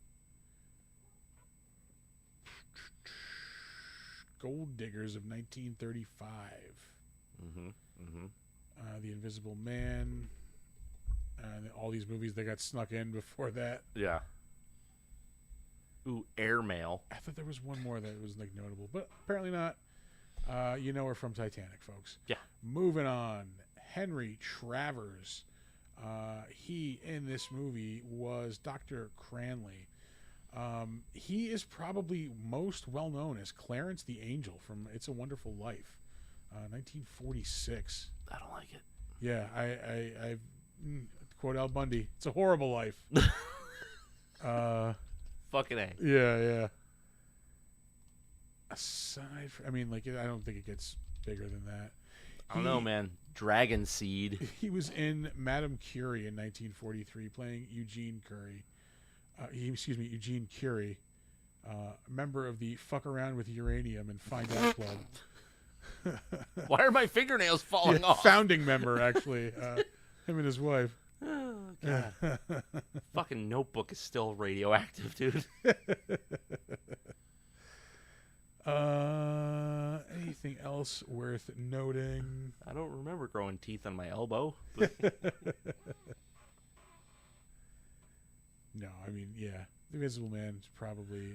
Gold Diggers of 1935. The Invisible Man. All these movies that got snuck in before that. Yeah. Ooh, Airmail. I thought there was one more that was like notable, but apparently not. You know her from Titanic, folks. Yeah. Moving on. Henry Travers. He, in this movie, was Dr. Cranley. He is probably most well known as Clarence the Angel from It's a Wonderful Life, 1946. I don't like it. Yeah, I quote Al Bundy, it's a horrible life. Fucking A. Yeah. Aside from, I don't think it gets bigger than that. I don't know, man. Dragon Seed. He was in Madame Curie in 1943, playing Eugene Curie. Eugene Curie, member of the Fuck Around with Uranium and Find Out Club. Why are my fingernails falling off? Founding member, actually. Him and his wife. Oh, God. Fucking Notebook is still radioactive, dude. Anything else worth noting? I don't remember growing teeth on my elbow. But No, The Invisible Man is probably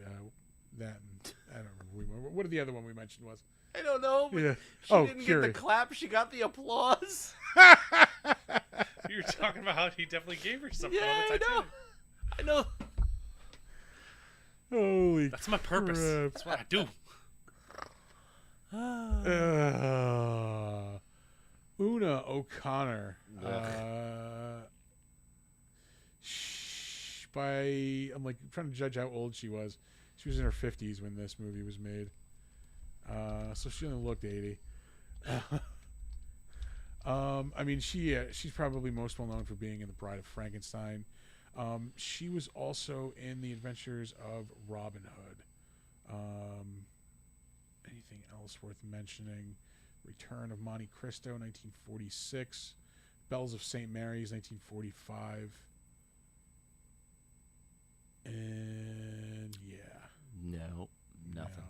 that. And, I don't remember. What the other one we mentioned was? I don't know. But Yeah. she didn't Curie. get the clap. She got the applause. You were talking about how he definitely gave her something Yeah, on the I know. Titanic. I know. Holy That's my purpose. crap. That's what I do. Una O'Connor. I'm like trying to judge how old she was. She was in her 50s when this movie was made. So she only looked 80. She's probably most well known for being in The Bride of Frankenstein. She was also in The Adventures of Robin Hood. Anything else worth mentioning? Return of Monte Cristo, 1946. Bells of St. Mary's, 1945. And yeah. No, nothing.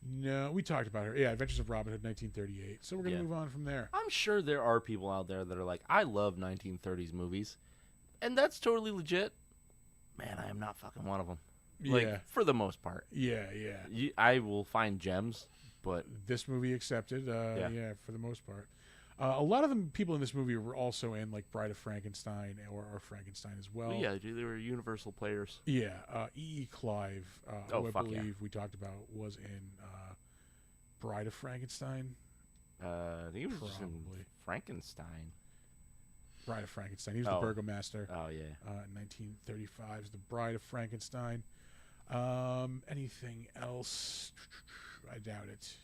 No, we talked about her. Yeah, Adventures of Robin Hood, 1938. So we're going to move on from there. I'm sure there are people out there that are like, I love 1930s movies. And that's totally legit. Man, I am not fucking one of them. Like, for the most part. Yeah. I will find gems, but This movie accepted. Yeah, for the most part. A lot of the people in this movie were also in like Bride of Frankenstein or Frankenstein as well. yeah, they were universal players. Yeah. E. Clive, who I fuck believe yeah. we talked about, was in Bride of Frankenstein. I think it was just in Probably. Frankenstein. Bride of Frankenstein. He was the burgomaster. Oh, yeah. In 1935 is The Bride of Frankenstein. Anything else? I doubt it.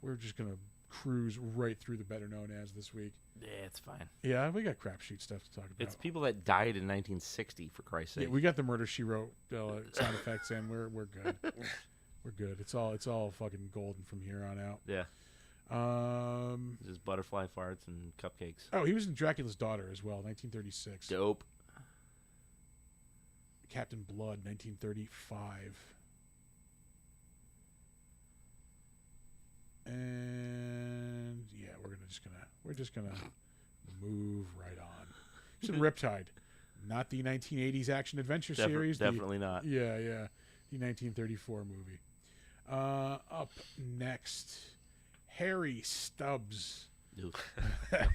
We're just going to cruise right through the better known as this week. Yeah, it's fine. Yeah, we got crapshoot stuff to talk about. It's people that died in 1960, for Christ's sake. Yeah, we got the Murder, She Wrote sound effects in. We're good. We're good. It's all fucking golden from here on out. Yeah. Just butterfly farts and cupcakes. Oh, he was in Dracula's Daughter as well, 1936. Dope. Captain Blood, 1935. And yeah, we're just gonna move right on. He's in Riptide. Not the 1980s action adventure series. Definitely not. Yeah, yeah. The 1934 movie. Up next, Harry Stubbs. Ugh.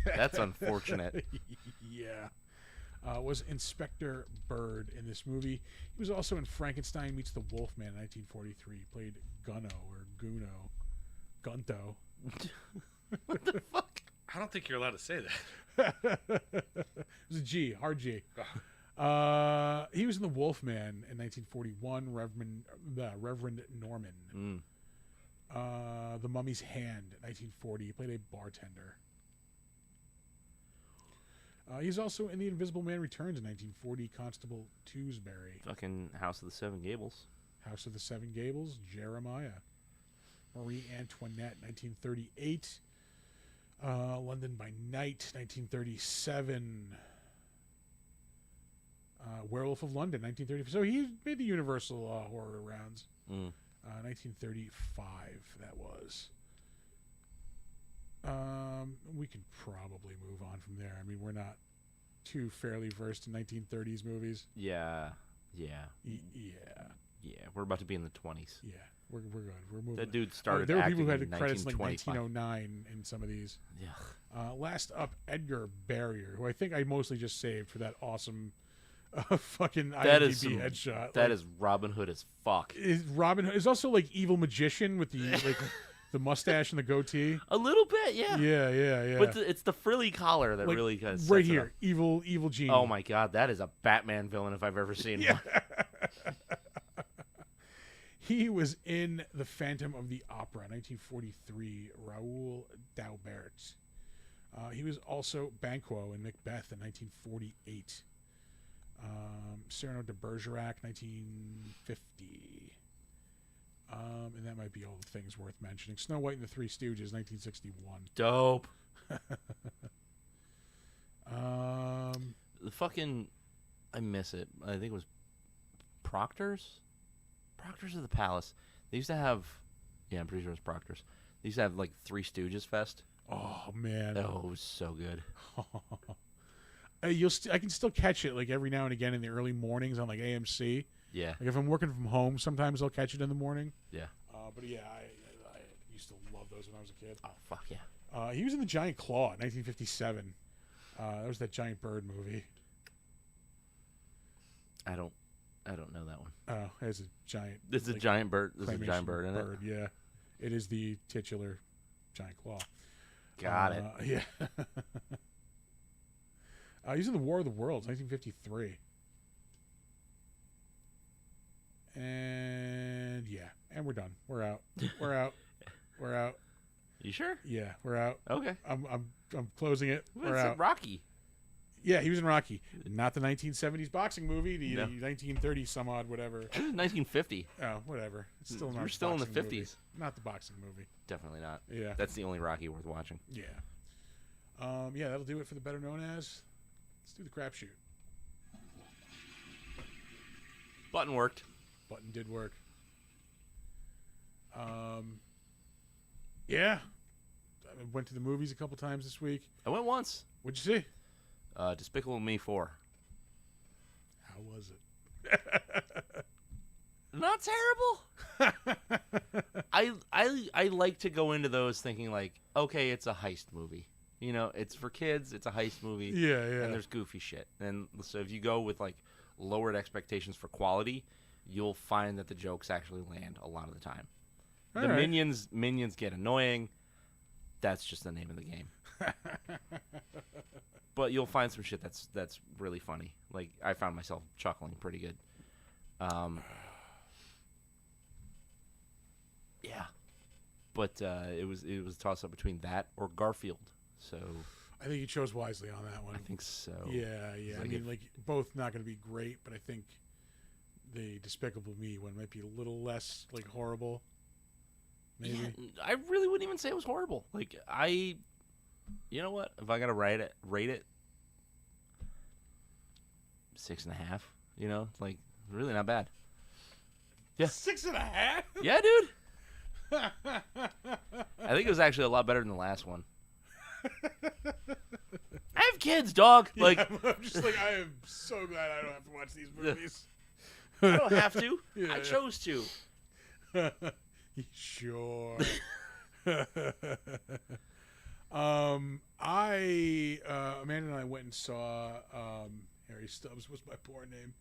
That's unfortunate. Yeah. Was Inspector Byrd in this movie. He was also in Frankenstein Meets the Wolfman in 1943. He played Gunno or Guno. Gunto. What the fuck? I don't think you're allowed to say that. It was a G, hard G. He was in The Wolfman in 1941. Reverend Norman. The Mummy's Hand, 1940. He played a bartender. He's also in The Invisible Man Returns in 1940. Constable Tewsbury. Fucking House of the Seven Gables. House of the Seven Gables. Jeremiah. Marie Antoinette, 1938. London by Night, 1937. Werewolf of London, 1935. So he made the Universal horror rounds. 1935, that was. We could probably move on from there. I mean, we're not too fairly versed in 1930s movies. Yeah. Yeah. We're about to be in the 20s. Yeah. We're good. We're moving. That dude started there were acting people who had in credits like 1925. 1909 in some of these. Yeah. Last up, Edgar Barrier, who I think I mostly just saved for that awesome fucking That is IMDb some- headshot. That is Robin Hood as fuck. is Robin Hood. Is also like evil magician with the like the mustache and the goatee. A little bit, yeah. Yeah. But it's the frilly collar that Like, really kind of right sets it here, up. evil genie. Oh my god, that is a Batman villain if I've ever seen one. He was in The Phantom of the Opera, 1943. Raoul Daubert. He was also Banquo in Macbeth in 1948. Cyrano de Bergerac, 1950. And that might be all the things worth mentioning. Snow White and the Three Stooges, 1961. Dope. Um, The fucking, I miss it. I think it was Proctor's of the Palace. They used to have, yeah, I'm pretty sure it was Proctor's. They used to have like Three Stooges Fest. oh man, Oh, it was so good. I can still catch it like every now and again in the early mornings on like AMC. Yeah. Like if I'm working from home, sometimes I'll catch it in the morning. Yeah. But yeah, I used to love those when I was a kid. Oh, fuck yeah. He was in The Giant Claw, 1957. That was that giant bird movie. I don't know that one. Oh, it's a giant. There's a like, giant bird. There's a claymation giant bird in it. Yeah, it is the titular Giant Claw. Got it. Yeah. He's in The War of the Worlds, 1953. And yeah, and we're done. We're out. We're out. We're out. You sure? Yeah, we're out. Okay. I'm closing it. Well, We're it's out. Rocky. Yeah, he was in Rocky. Not the 1970s boxing movie, the No. 1930 some odd whatever. It was 1950. Oh, whatever. It's still not We're the still in the boxing movie. 50s. Not the boxing movie. Definitely not. Yeah. That's the only Rocky worth watching. Yeah. Yeah, that'll do it for the better known as. Let's do the crapshoot. Button worked. Button did work. Yeah. I went to the movies a couple times this week. I went once. What'd you see? Despicable Me 4. How was it? Not terrible. I like to go into those thinking like, okay, it's a heist movie. You know, it's for kids. It's a heist movie. Yeah. And there's goofy shit. And so if you go with like lowered expectations for quality, you'll find that the jokes actually land a lot of the time. All The right. minions get annoying. That's just the name of the game. But you'll find some shit that's really funny. Like I found myself chuckling pretty good. Yeah. But it was a toss up between that or Garfield. So I think you chose wisely on that one. I think so. Yeah. I like mean, if- like both not going to be great, but I think the Despicable Me one might be a little less like horrible. Maybe. Yeah, I really wouldn't even say it was horrible. Like you know what? If I gotta rate it 6.5. You know, like really not bad. Yeah. 6.5. Yeah, dude. I think it was actually a lot better than the last one. I have kids, dog. Yeah, Like, I'm just like, I am so glad I don't have to watch these movies. I don't have to. Yeah, I yeah. chose to. Sure. Amanda and I went and saw Harry Stubbs was my porn name.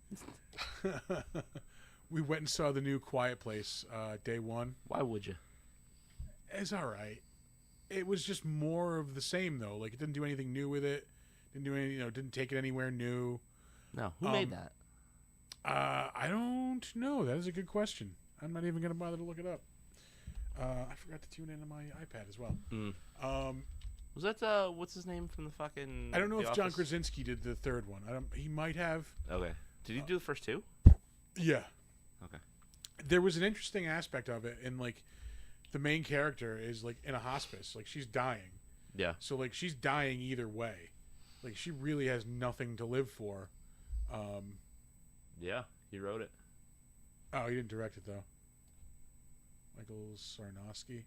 We went and saw the new Quiet Place day one. Why would you? It's all right. It was just more of the same though. Like it didn't do anything new with it. Didn't do any, didn't take it anywhere new. No. Who made that? I don't know. That is a good question. I'm not even going to bother to look it up. I forgot to tune into my iPad as well. Was that what's his name from the fucking? I don't know The if John Office? Krasinski did the third one. He might have. Okay. Did he do the first two? Yeah. Okay. There was an interesting aspect of it, and like the main character is like in a hospice, like she's dying. Yeah. So like she's dying either way. Like she really has nothing to live for. Yeah. He wrote it. Oh, he didn't direct it though. Michael Sarnowski.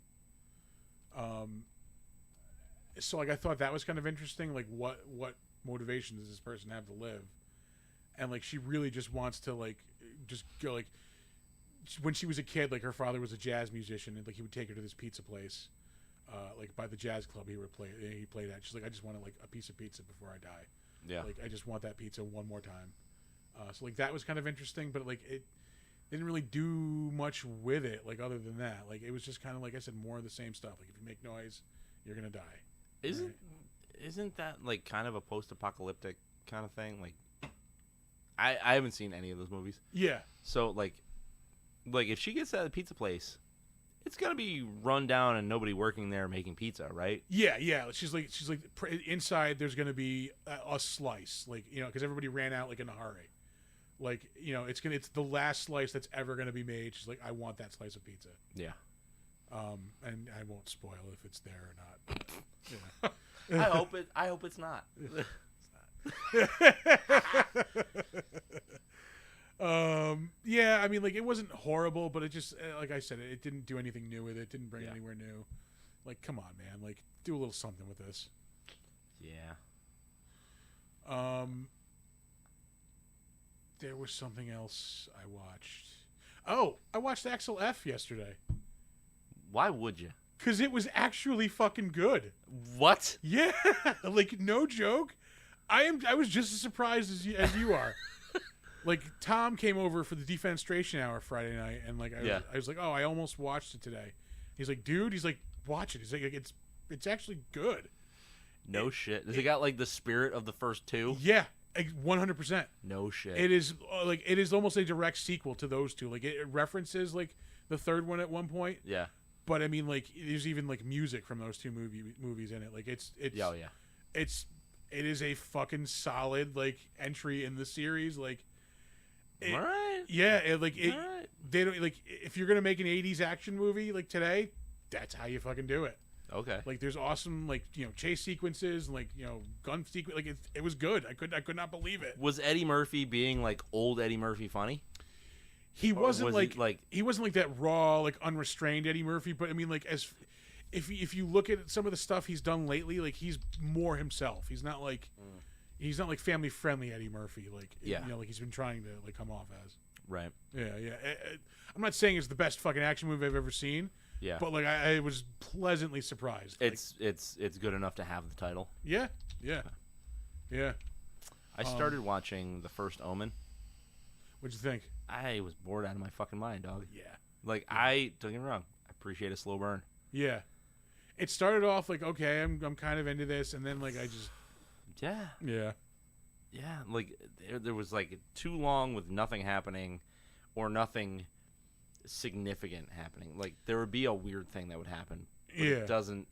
So like I thought that was kind of interesting. Like what motivation does this person have to live? And like she really just wants to like just go like when she was a kid, like her father was a jazz musician and like he would take her to this pizza place, like by the jazz club he played at. She's like, I just want like a piece of pizza before I die. Yeah. Like I just want that pizza one more time. So like that was kind of interesting, but like it didn't really do much with it. Like other than that, like it was just kind of like I said, more of the same stuff. Like if you make noise, you're gonna die. Isn't that like kind of a post-apocalyptic kind of thing? Like, I haven't seen any of those movies. Yeah. So like if she gets at a pizza place, it's gonna be run down and nobody working there making pizza, right? Yeah. She's like inside. There's gonna be a slice, like because everybody ran out like in a hurry. Like it's the last slice that's ever gonna be made. She's like, I want that slice of pizza. Yeah. And I won't spoil if it's there or not. Yeah. I hope it's not. Yeah, I mean, like it wasn't horrible, but it just, like I said, it didn't do anything new with it. Didn't bring anywhere new. Like, come on, man. Like, do a little something with this. Yeah. There was something else I watched. Oh, I watched Axel F yesterday. Why would you? Because it was actually fucking good. What? Yeah, like no joke. I was just as surprised as you are. Like Tom came over for the defenestration hour Friday night, and like I was like, oh, I almost watched it today. He's like, dude, he's like, watch it. He's like it's actually good. No shit. Does it got like the spirit of the first two? Yeah, 100%. No shit. It is like it is almost a direct sequel to those two. Like it references like the third one at one point. Yeah. But I mean, like, there's even like music from those two movies in it. Like, it is a fucking solid like entry in the series. Like, all right. Yeah, All right. They don't like if you're gonna make an '80s action movie like today, that's how you fucking do it. Okay. Like, there's awesome like chase sequences and like gun sequence. Like, it was good. I could not believe it. Was Eddie Murphy being like old Eddie Murphy funny? He wasn't was he wasn't like that raw, like unrestrained Eddie Murphy, but I mean, like if you look at some of the stuff he's done lately, like he's more himself. He's not like family friendly Eddie Murphy, like like he's been trying to like come off as. Right. Yeah. I'm not saying it's the best fucking action movie I've ever seen. Yeah. But like I was pleasantly surprised. It's good enough to have the title. Yeah. I started watching The First Omen. What'd you think? I was bored out of my fucking mind, dog. Yeah. Like, don't get me wrong, I appreciate a slow burn. Yeah. It started off like, okay, I'm kind of into this, and then like I just Yeah, like there was like too long with nothing happening or nothing significant happening. Like there would be a weird thing that would happen, but it doesn't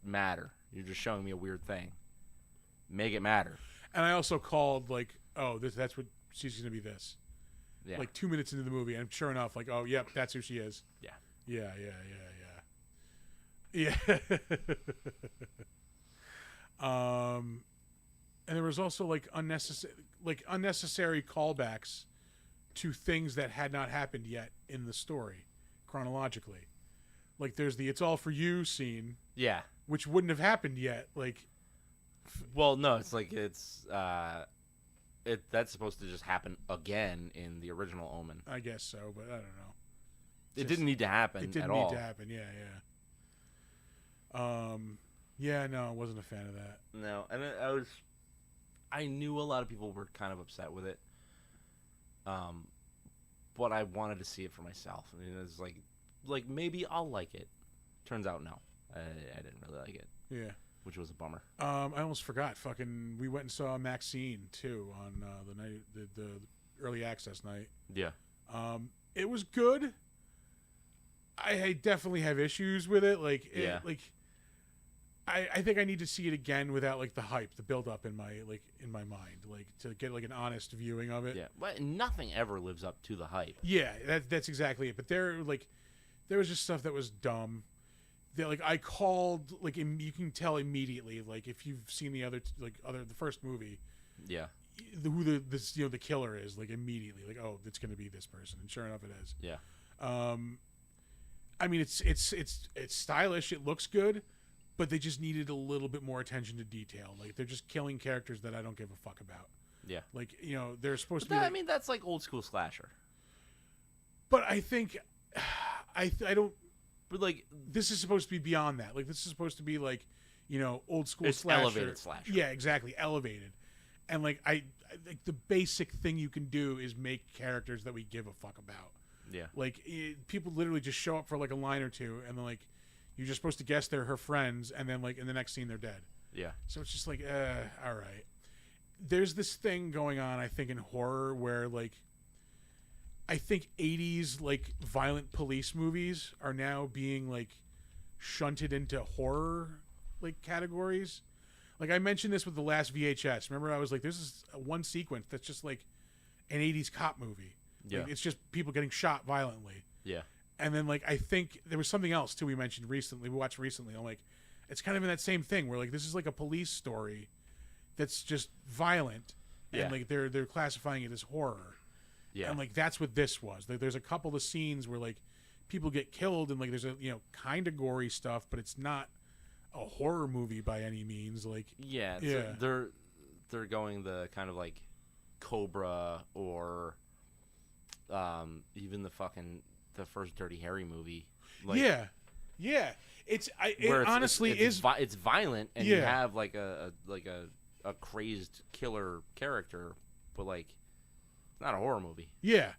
matter. You're just showing me a weird thing. Make it matter. And I also called like, oh, that's what she's gonna be. This. Yeah. Like 2 minutes into the movie, and sure enough, like, oh, yep, that's who she is. Yeah. And there was also like unnecessary callbacks to things that had not happened yet in the story chronologically. Like there's the "It's all for you" scene, Yeah. which wouldn't have happened yet, like Well, no, it's like that's supposed to just happen again in the original Omen. I guess so, but I don't know. It didn't need to happen It didn't at need all. to happen. Yeah, yeah. Yeah, no, I wasn't a fan of that. No, and I knew a lot of people were kind of upset with it. But I wanted to see it for myself. I mean, it's like maybe I'll like it. Turns out, no, I didn't really like it, Yeah. which was a bummer. I almost forgot. Fucking, we went and saw Maxine too on the night, the early access night. Yeah, It was good. I definitely have issues with it. Like, Yeah. I think I need to see it again without like the hype, the build up in my mind, like to get like an honest viewing of it. yeah, but nothing ever lives up to the hype. Yeah, that's exactly it. But there was just stuff that was dumb. That like I called like you can tell immediately like if you've seen the first movie Yeah, who the killer is, like immediately like, oh, it's going to be this person, and sure enough it is. yeah, I mean it's stylish, it looks good, but they just needed a little bit more attention to detail. Like they're just killing characters that I don't give a fuck about. yeah. Like, they're supposed But to be I mean, that's like old school slasher. but I think I don't. But like, This is supposed to be beyond that. Like this is supposed to be like, old school it's slasher. elevated slasher. Yeah, exactly, elevated. And like I like the basic thing you can do is make characters that we give a fuck about. yeah, Like people literally just show up for like a line or two, and then like you're just supposed to guess they're her friends, and then like in the next scene they're dead. yeah, So it's just like, all right. There's this thing going on, I think, in horror where like I think 80s like violent police movies are now being like shunted into horror like categories. Like I mentioned this with the last VHS. Remember, I was like, "This is one sequence that's just like an '80s cop movie. Yeah. Like, it's just people getting shot violently." yeah, And then like I think there was something else too we mentioned recently. We watched recently. I'm like, it's kind of in that same thing where like this is like a police story that's just violent, Yeah. and like they're classifying it as horror. yeah. And like that's what this was. Like, there's a couple of scenes where like people get killed, and like there's a kind of gory stuff, but it's not a horror movie by any means. Like Yeah, Yeah. they're going the kind of like Cobra or even the first Dirty Harry movie. Like, yeah. It where honestly is. it's violent and you Yeah. have like a crazed killer character, but like it's not a horror movie. Yeah,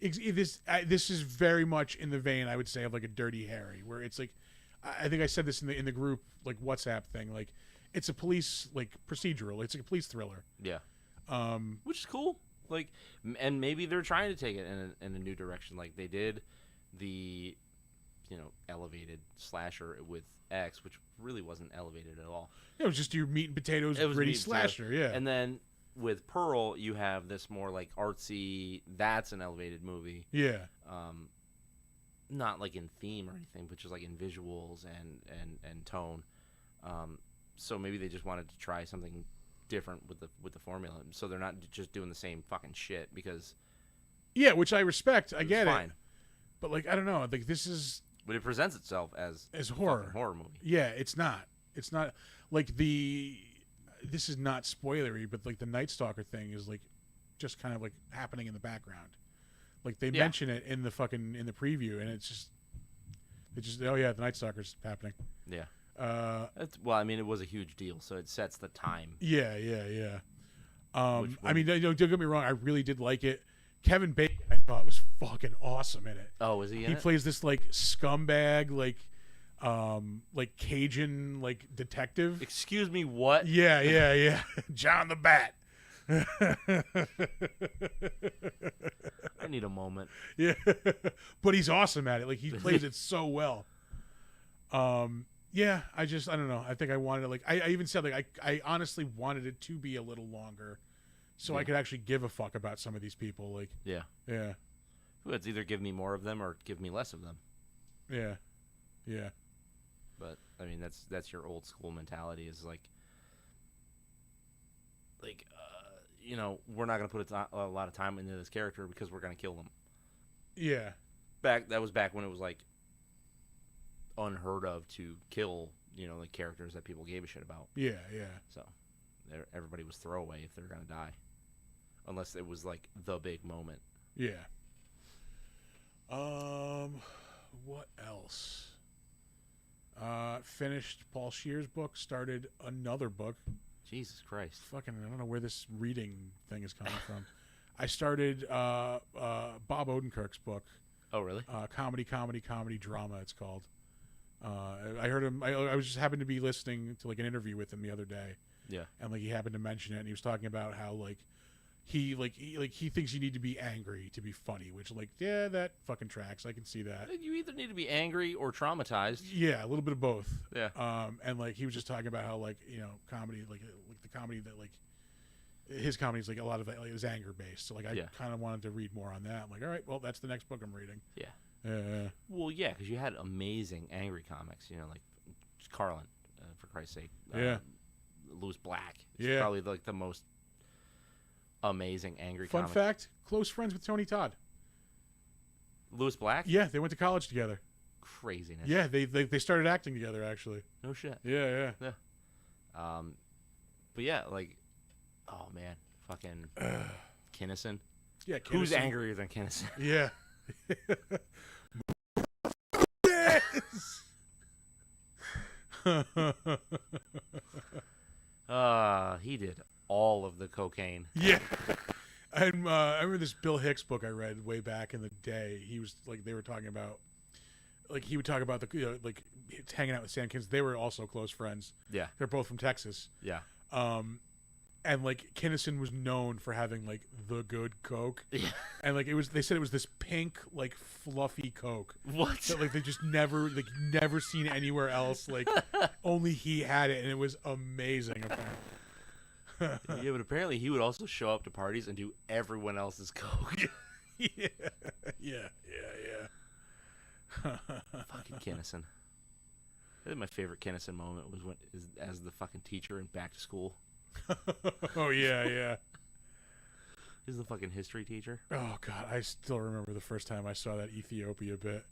this is very much in the vein, I would say, of like a Dirty Harry, where it's like, I think I said this in the group like WhatsApp thing, like it's a police like procedural, it's like a police thriller. Yeah, which is cool. Like, and maybe they're trying to take it in a new direction, like they did the elevated slasher with X, which really wasn't elevated at all. It was just your meat and potatoes It was gritty meat and potatoes. slasher. Yeah, And then with Pearl, you have this more like artsy. That's an elevated movie. yeah, Not like in theme or anything, but just like in visuals and tone. So maybe they just wanted to try something different with the formula, so they're not just doing the same fucking shit. Because yeah, which I respect. I it's get fine. it, but like I don't know, like this is But it presents itself as a horror. fucking horror movie. Yeah, it's not like this is not spoilery, but like the Night Stalker thing is like just kind of like happening in the background. Like they Yeah. mention it in the preview, and it's just oh yeah, the Night Stalker's happening. Yeah. Uh, I mean, it was a huge deal, so it sets the time. yeah. Which I mean, don't get me wrong, I really did like it. Kevin Bacon, I thought was fucking awesome in it. Oh, is he in He it? plays this like scumbag, like Cajun like detective. Excuse me, what? Yeah. John the Bat. I need a moment. Yeah, but he's awesome at it. Like he plays it so well. Yeah, I don't know. I think I wanted it. Like I even said, like I honestly wanted it to be a little longer, so I Yeah. could actually give a fuck about some of these people. Like Yeah. yeah, Well, it's either give me more of them or give me less of them. yeah. But I mean, that's your old school mentality. Is like we're not gonna put a lot of time into this character because we're gonna kill them. Yeah, That was back when it was like unheard of to kill the characters that people gave a shit about. yeah. So everybody was throwaway if they were gonna die, unless it was like the big moment. Yeah. What else? Finished Paul Scheer's book. Started another book. Jesus Christ. Fucking, I don't know where this reading thing is coming from. I started Bob Odenkirk's book. Oh, really? Comedy drama. It's called. I heard him. I was just happened to be listening to like an interview with him the other day, Yeah. and like he happened to mention it, and he was talking about how like he thinks you need to be angry to be funny, which like yeah, that fucking tracks. I can see that. You either need to be angry or traumatized. Yeah, a little bit of both. Yeah. And like he was just talking about how like comedy like the comedy that like his comedy is like a lot of it like, is anger based. So like I kind of wanted to read more on that. I'm like, all right, well that's the next book I'm reading. Yeah. Well, yeah, because you had amazing angry comics. Like Carlin, for Christ's sake. Yeah. Louis Black. Yeah. Probably like the most amazing angry Fun comic. fact: close friends with Tony Todd. Louis Black. Yeah, they went to college together. Craziness. Yeah, they started acting together actually. No shit. Yeah. But yeah, like, oh man, fucking Kinnison. Yeah, Who's Kinnison. angrier than Kinnison? Yeah. He did all of the cocaine. Yeah. And I remember this Bill Hicks book I read way back in the day. He was like, they were talking about, like, he would talk about the, like, hanging out with Sam Kinison. They were also close friends. Yeah. They're both from Texas. Yeah. And like Kinnison was known for having like the good Coke. Yeah. And like they said it was this pink, like fluffy Coke. What? That like they just never seen anywhere else. Like only he had it, and it was amazing. Apparently. Yeah, but apparently he would also show up to parties and do everyone else's coke. Yeah. Fucking Kinnison. I think my favorite Kinnison moment was as the fucking teacher in Back to School. Oh yeah. He's the fucking history teacher. Oh god, I still remember the first time I saw that Ethiopia bit.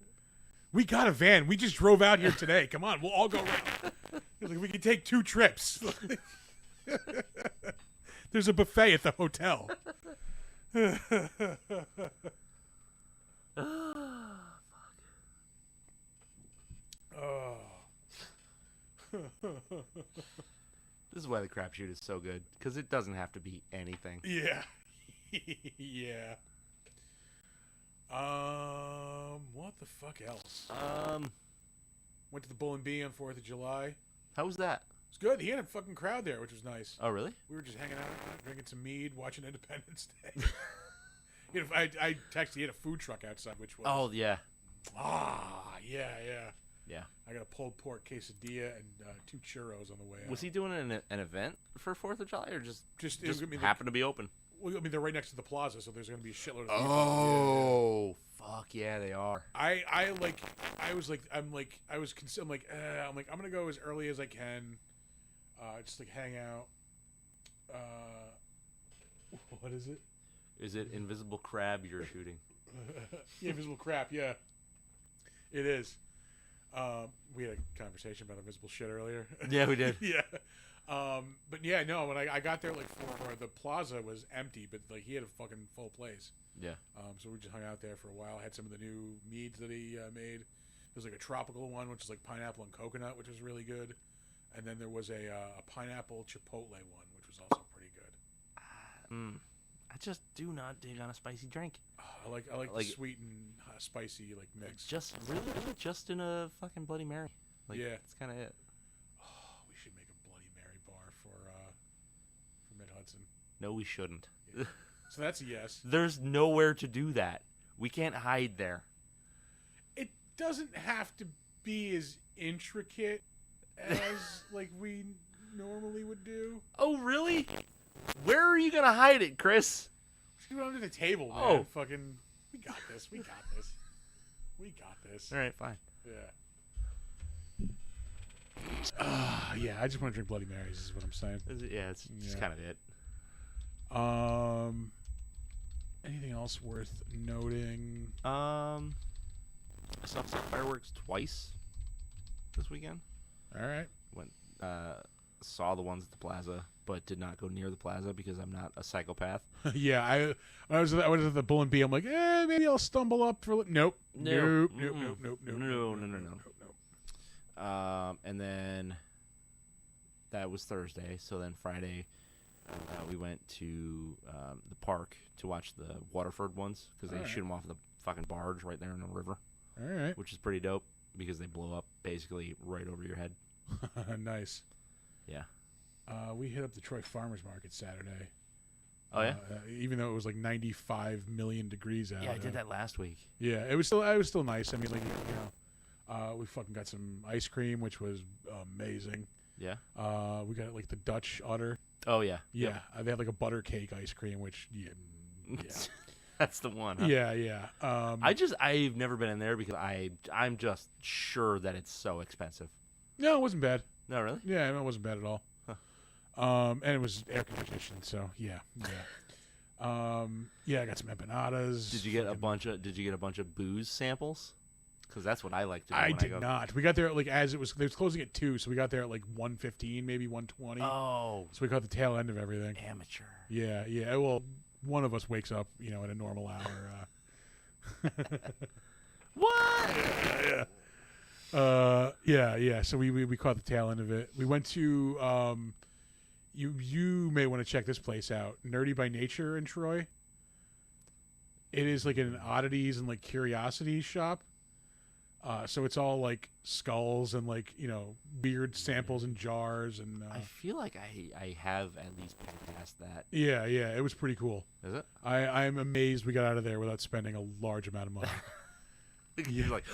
We got a van. We just drove out here today. Come on, we'll all go around. He's like, we can take 2 trips. There's a buffet at the hotel. Oh. This is why the crapshoot is so good, because it doesn't have to be anything. Yeah. Yeah. What the fuck else? Went to the Bull and Bee on 4th of July. How was that? It's good. He had a fucking crowd there, which was nice. Oh, really? We were just hanging out, drinking some mead, watching Independence Day. I texted. He had a food truck outside, which was Yeah. yeah. Yeah. I got a pulled pork quesadilla and 2 churros on the way out. Was he doing an event for 4th of July, or just like, happened to be open? Well, I mean, they're right next to the plaza, so there's going to be a shitload of people. Oh, fuck yeah, they are. I'm like, I'm going to go as early as I can, just like hang out. What is it? Is it Invisible Crab you're shooting? Yeah, Invisible Crap, yeah. It is. We had a conversation about invisible shit earlier. Yeah, we did. Yeah. But yeah, no, when I got there, like, for the plaza was empty, but like he had a fucking full place. Yeah. So we just hung out there for a while. Had some of the new meads that he made. There was like a tropical one, which is like pineapple and coconut, which was really good. And then there was a pineapple chipotle one, which was also pretty good. I just do not dig on a spicy drink. I like the sweet and spicy like mix. Just really just in a fucking Bloody Mary. Like, Yeah. that's kind of it. We should make a Bloody Mary bar for Mid Hudson. No, we shouldn't. Yeah. So that's a yes. There's nowhere to do that. We can't hide there. It doesn't have to be as intricate as like we normally would do. Oh, really? Where are you gonna hide it, Chris? Just go under the table, man. Oh. Fucking, we got this. We got this. We got this. All right, fine. Yeah. Yeah. I just want to drink Bloody Marys. Is what I'm saying. Yeah, it's just Yeah. kind of it. Anything else worth noting? I saw fireworks twice this weekend. All right. Went saw the ones at the plaza. but did not go near the plaza because I'm not a psychopath. Yeah, I was at the Bull and Bee. I'm like, maybe I'll stumble up for. Nope. No. Nope. No. And then that was Thursday. So then Friday, we went to the park to watch the Waterford ones because they shoot them off the fucking barge right there in the river. All right. Which is pretty dope because they blow up basically right over your head. Nice. Yeah. We hit up the Troy Farmers Market Saturday. Oh yeah. Even though it was like 95 million degrees out. Yeah, I did that last week. Yeah, it was still nice. I mean, like we fucking got some ice cream, which was amazing. Yeah. We got like the Dutch Udder. Oh yeah. Yeah, they had like a butter cake ice cream, which yeah. That's the one. Huh? Yeah. I've never been in there because I'm just sure that it's so expensive. No, it wasn't bad. No, really? Yeah, it wasn't bad at all. Huh. And it was air conditioned, so yeah. I got some empanadas. Did you get a bunch of booze samples? Because that's what I like to do. I when did I go. not. We got there like as it was closing at 2, so we got there at like 1:15, maybe 1:20. Oh, So we caught the tail end of everything. amateur. Yeah. Well, one of us wakes up, at a normal hour. What? Yeah. So we caught the tail end of it. We went to you may want to check this place out, Nerdy by Nature in Troy. It is like an oddities and like curiosities shop. So it's all like skulls and like weird samples in jars and. I feel like I have at least passed that. Yeah. It was pretty cool. Is it? I'm amazed we got out of there without spending a large amount of money. You're like.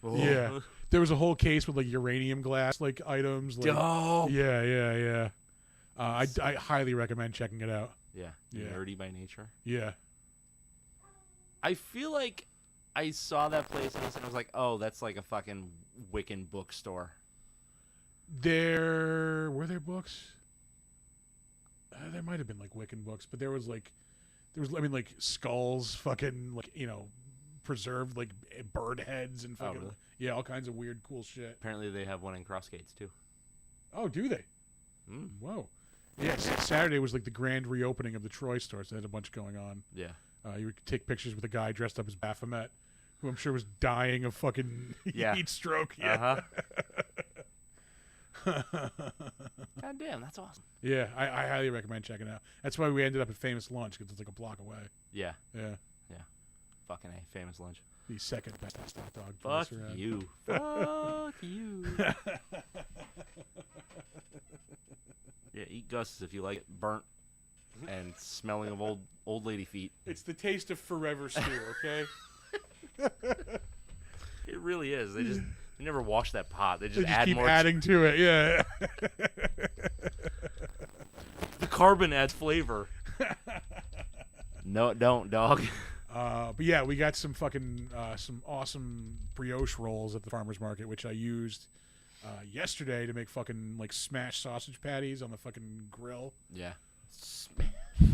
Oh. Yeah, there was a whole case with like uranium glass like items. Like, Oh. Yeah. I highly recommend checking it out. Yeah. Yeah. Nerdy by nature. Yeah. I feel like I saw that place and I was like, oh, that's like a fucking Wiccan bookstore. Were there books? There might have been like Wiccan books, but there was like skulls, fucking like preserved like bird heads and fucking really? all kinds of weird cool shit. Apparently they have one in Crossgates too. Oh, do they? Mm. Whoa. Yeah, Saturday was like the grand reopening of the Troy store, so they had a bunch going on. Yeah. You would take pictures with a guy dressed up as Baphomet, who I'm sure was dying of fucking heat stroke. Yeah. God damn, that's awesome. Yeah, I highly recommend checking it out. That's why we ended up at Famous Lunch, because it's like a block away. Yeah. Yeah. Fucking A, Famous Lunch. The second best hot dog Fuck place around. you. Fuck you. Yeah, eat Gus's if you like it burnt and smelling of old lady feet. It's the taste of forever stew, okay? It really is. They never wash that pot. They just add keep more. adding to it, yeah. The carbon adds flavor. No, it don't, dog. But yeah, we got some fucking some awesome brioche rolls at the farmer's market, which I used yesterday to make fucking like smashed sausage patties on the fucking grill. Yeah.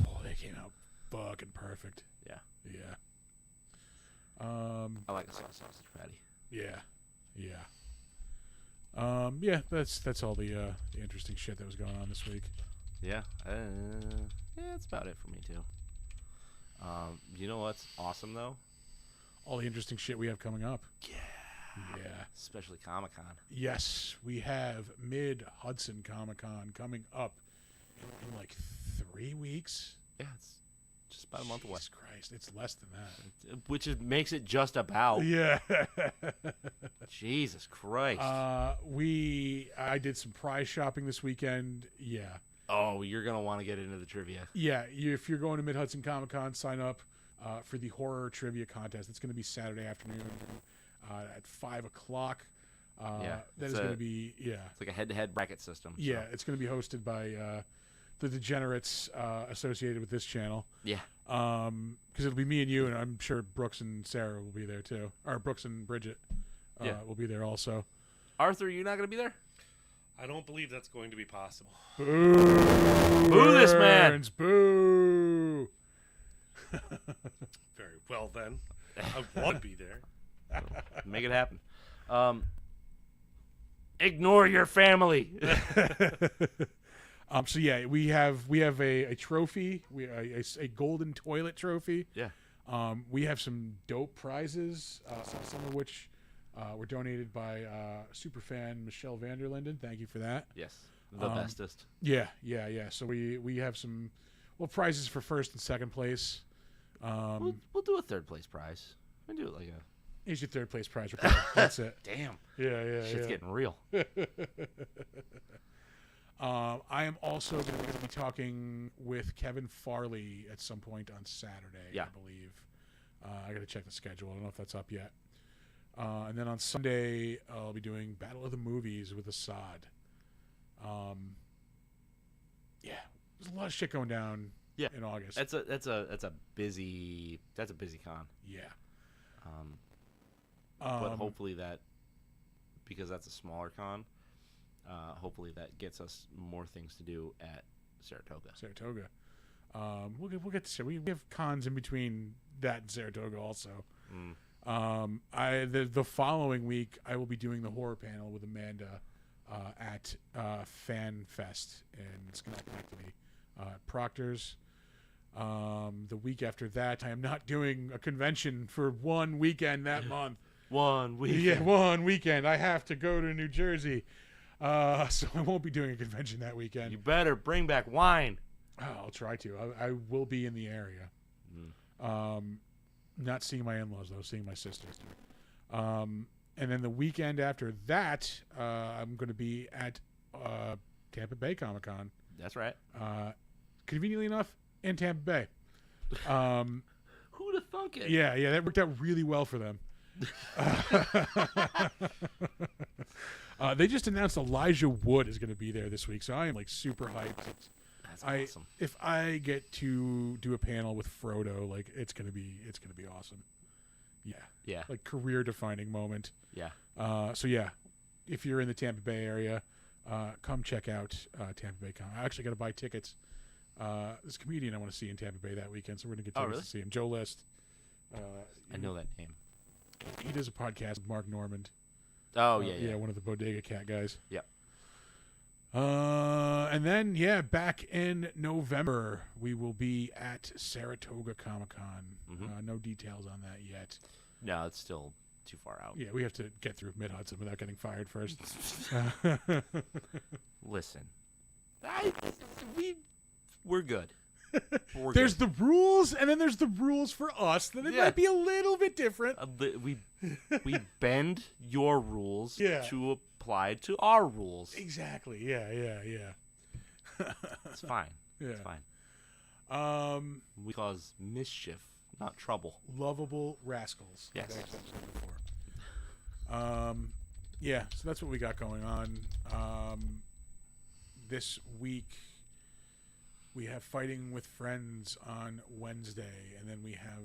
Oh, they came out fucking perfect. Yeah. I like a sausage patty. Yeah. That's all the interesting shit that was going on this week. Yeah. That's about it for me too. You know what's awesome though? All the interesting shit we have coming up. Yeah. Especially Comic-Con. Yes, we have Mid-Hudson Comic-Con coming up in like 3 weeks. Yeah, it's just about a month away. Jesus Christ, it's less than that. Which makes it just about. Yeah. Jesus Christ. I did some prize shopping this weekend. Yeah. Oh, you're going to want to get into the trivia. Yeah, if you're going to Mid-Hudson Comic-Con, sign up for the horror trivia contest. It's going to be Saturday afternoon at 5 o'clock. That is going to be, It's like a head-to-head bracket system. Yeah, so. it's going to be hosted by the degenerates associated with this channel. Yeah. Because it'll be me and you, and I'm sure Brooks and Sarah will be there too. Or Brooks and Bridget will be there also. Arthur, you're not going to be there? I don't believe that's going to be possible. Boo! Boo this man! Boo! Very well then. I want to be there. Make it happen. Ignore your family. So yeah, we have a trophy, a golden toilet trophy. Yeah. We have some dope prizes, some of which were donated by superfan Michelle Vanderlinden. Thank you for that. Yes. The bestest. Yeah. So we have some prizes for first and second place. We'll do a third place prize. We do it like a. Here's your third place prize. Report. That's it. Damn. Yeah. Shit's getting real. I am also going to be talking with Kevin Farley at some point on Saturday, Yeah. I believe. I got to check the schedule. I don't know if that's up yet. And then on Sunday, I'll be doing Battle of the Movies with Assad. Yeah, there's a lot of shit going down in August. That's a busy con. Yeah. But hopefully that, because that's a smaller con, hopefully that gets us more things to do at Saratoga. We'll get to we have cons in between that and Saratoga also. The following week I will be doing the horror panel with Amanda at Fan Fest in Schenectady, Proctor's. The week after that, I am not doing a convention for one weekend that month. 1 week. Yeah, one weekend. I have to go to New Jersey, so I won't be doing a convention that weekend. You better bring back wine. Oh, I'll try to. I will be in the area. Not seeing my in-laws though, seeing my sisters. And then the weekend after that, I'm going to be at Tampa Bay Comic Con. That's right. Conveniently enough, in Tampa Bay. Who'd have thunk it? Yeah, that worked out really well for them. They just announced Elijah Wood is going to be there this week, so I am like super hyped. That's awesome. If I get to do a panel with Frodo, like it's gonna be awesome. Yeah. Like career defining moment. Yeah. So yeah, if you're in the Tampa Bay area, come check out Tampa Bay Con. I actually got to buy tickets. This comedian I want to see in Tampa Bay that weekend, so we're gonna get tickets really? to see him. Joe List. I know that name. He does a podcast with Mark Normand. Oh, yeah. One of the Bodega Cat guys. Yep. And then, back in November, we will be at Saratoga Comic-Con. No details on that yet. No, it's still too far out. Yeah, we have to get through Mid-Hudson without getting fired first. Listen, we're good. There's the rules, and then there's the rules for us. Then it might be a little bit different. We bend your rules to apply to our rules. Exactly. Yeah. It's fine. Yeah. It's fine. We cause mischief, not trouble. Lovable rascals. Yes. That's what I said before. So that's what we got going on. This week we have Fighting with Friends on Wednesday, and then we have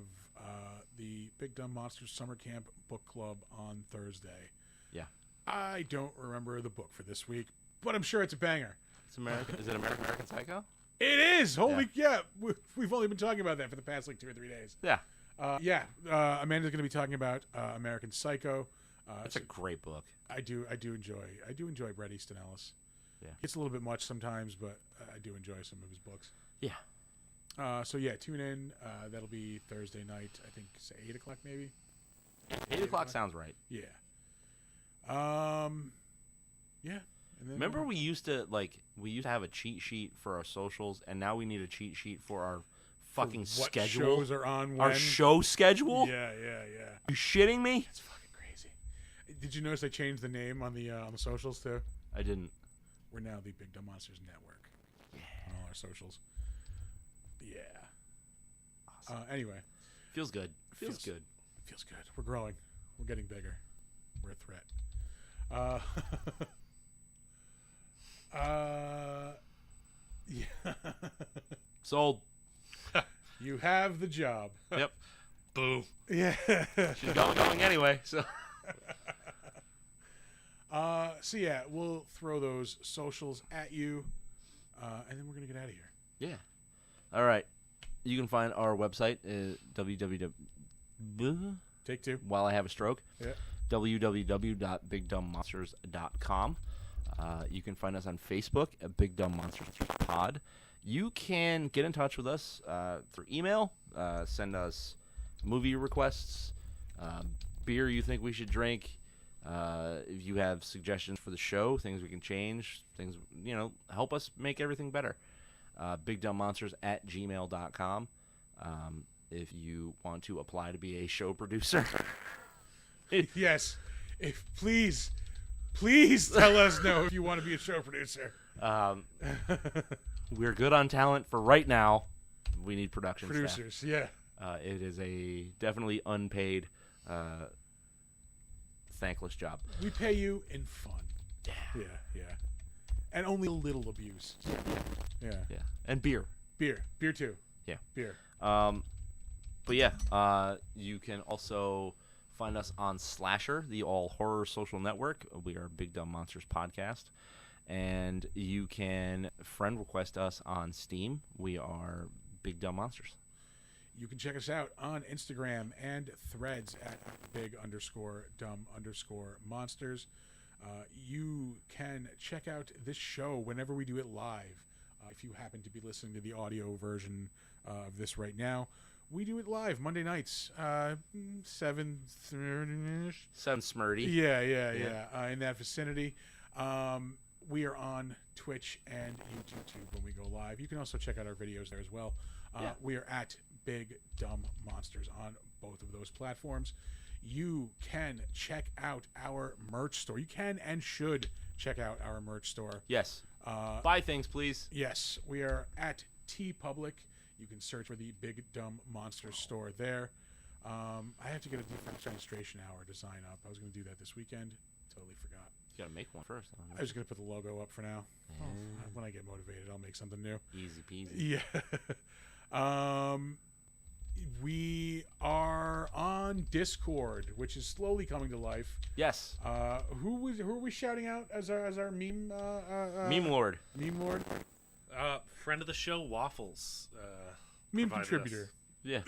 the Big Dumb Monsters Summer Camp Book Club on Thursday. Yeah. I don't remember the book for this week, but I'm sure it's a banger. It's American. Is it American Psycho? It is. We've only been talking about that for the past 2 or 3 days. Yeah. Amanda's going to be talking about American Psycho. It's a great book. I do enjoy Bret Easton Ellis. Yeah. It's a little bit much sometimes, but I do enjoy some of his books. Yeah. Tune in. That'll be Thursday night. I think it's 8 o'clock maybe. 8 o'clock sounds right. Yeah. And then Remember we used to have a cheat sheet for our socials, and now we need a cheat sheet for our fucking what schedule. shows are on when? Our show schedule? Yeah. You shitting me? It's fucking crazy. Did you notice I changed the name on the socials too? I didn't. We're now the Big Dumb Monsters Network. Yeah. On all our socials. Yeah. Awesome. Anyway. Feels good. Feels good. Feels good. We're growing. We're getting bigger. We're a threat. Yeah. Sold. You have the job. Yep. Boo. Yeah. She's going anyway. So. We'll throw those socials at you, and then we're gonna get out of here. Yeah. All right. You can find our website www. Take two. While I have a stroke. Yeah. www.bigdumbmonsters.com. You can find us on Facebook at Big Dumb Monsters Pod. You can get in touch with us through email. Send us movie requests, beer you think we should drink. If you have suggestions for the show, things we can change, things, help us make everything better. BigDumbMonsters@gmail.com. If you want to apply to be a show producer. Yes. If please tell us no if you want to be a show producer. We're good on talent for right now. We need production Producers, staff. yeah. It is a definitely unpaid, thankless job. We pay you in fun. Yeah. And only a little abuse. Yeah. And beer. Beer too. Yeah. Beer. But yeah, you can also find us on Slasher, the all horror social network. We are Big Dumb Monsters Podcast. And you can friend request us on Steam. We are Big Dumb Monsters. You can check us out on Instagram and Threads at big_dumb_monsters. You can check out this show whenever we do it live. If you happen to be listening to the audio version of this right now, we do it live Monday nights, 7:30-ish. 7 Smurdy. Yeah. In that vicinity. We are on Twitch and YouTube too when we go live. You can also check out our videos there as well. We are at Big Dumb Monsters on both of those platforms. You can check out our merch store. You can and should check out our merch store. Yes. Buy things, please. Yes, we are at TeePublic. You can search for the Big Dumb Monsters store there. I have to get a defenestration hour design up. I was going to do that this weekend. Totally forgot. You got to make one first. I was going to put the logo up for now. When I get motivated, I'll make something new. Easy peasy. Yeah. We are on Discord, which is slowly coming to life. Yes. Who are we shouting out as our meme? Meme Lord. Meme Lord. Friend of the show, Waffles. Meme provided contributor. Yeah.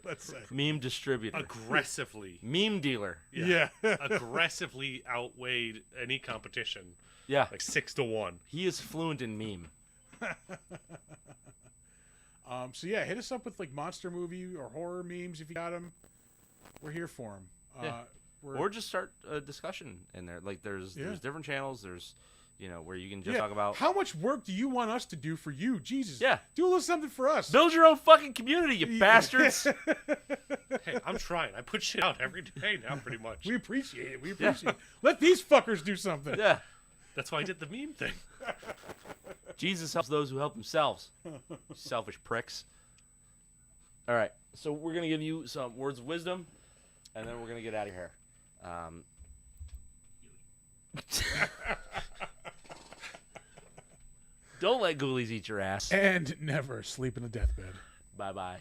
Let's say. Meme distributor. Aggressively. Meme dealer. Yeah. Aggressively outweighed any competition. Yeah. Like 6-1. He is fluent in meme. So yeah, hit us up with like monster movie or horror memes if you got them. We're here for them. Yeah. Or just start a discussion in there. Like there's different channels. There's where you can just talk about how much work do you want us to do for you? Jesus. Yeah. Do a little something for us. Build your own fucking community, you bastards. Hey, I'm trying. I put shit out every day now, pretty much. We appreciate it. It. Let these fuckers do something. Yeah. That's why I did the meme thing. Jesus helps those who help themselves. Selfish pricks. All right. So we're going to give you some words of wisdom, and then we're going to get out of here. Don't let ghoulies eat your ass. And never sleep in a deathbed. Bye-bye.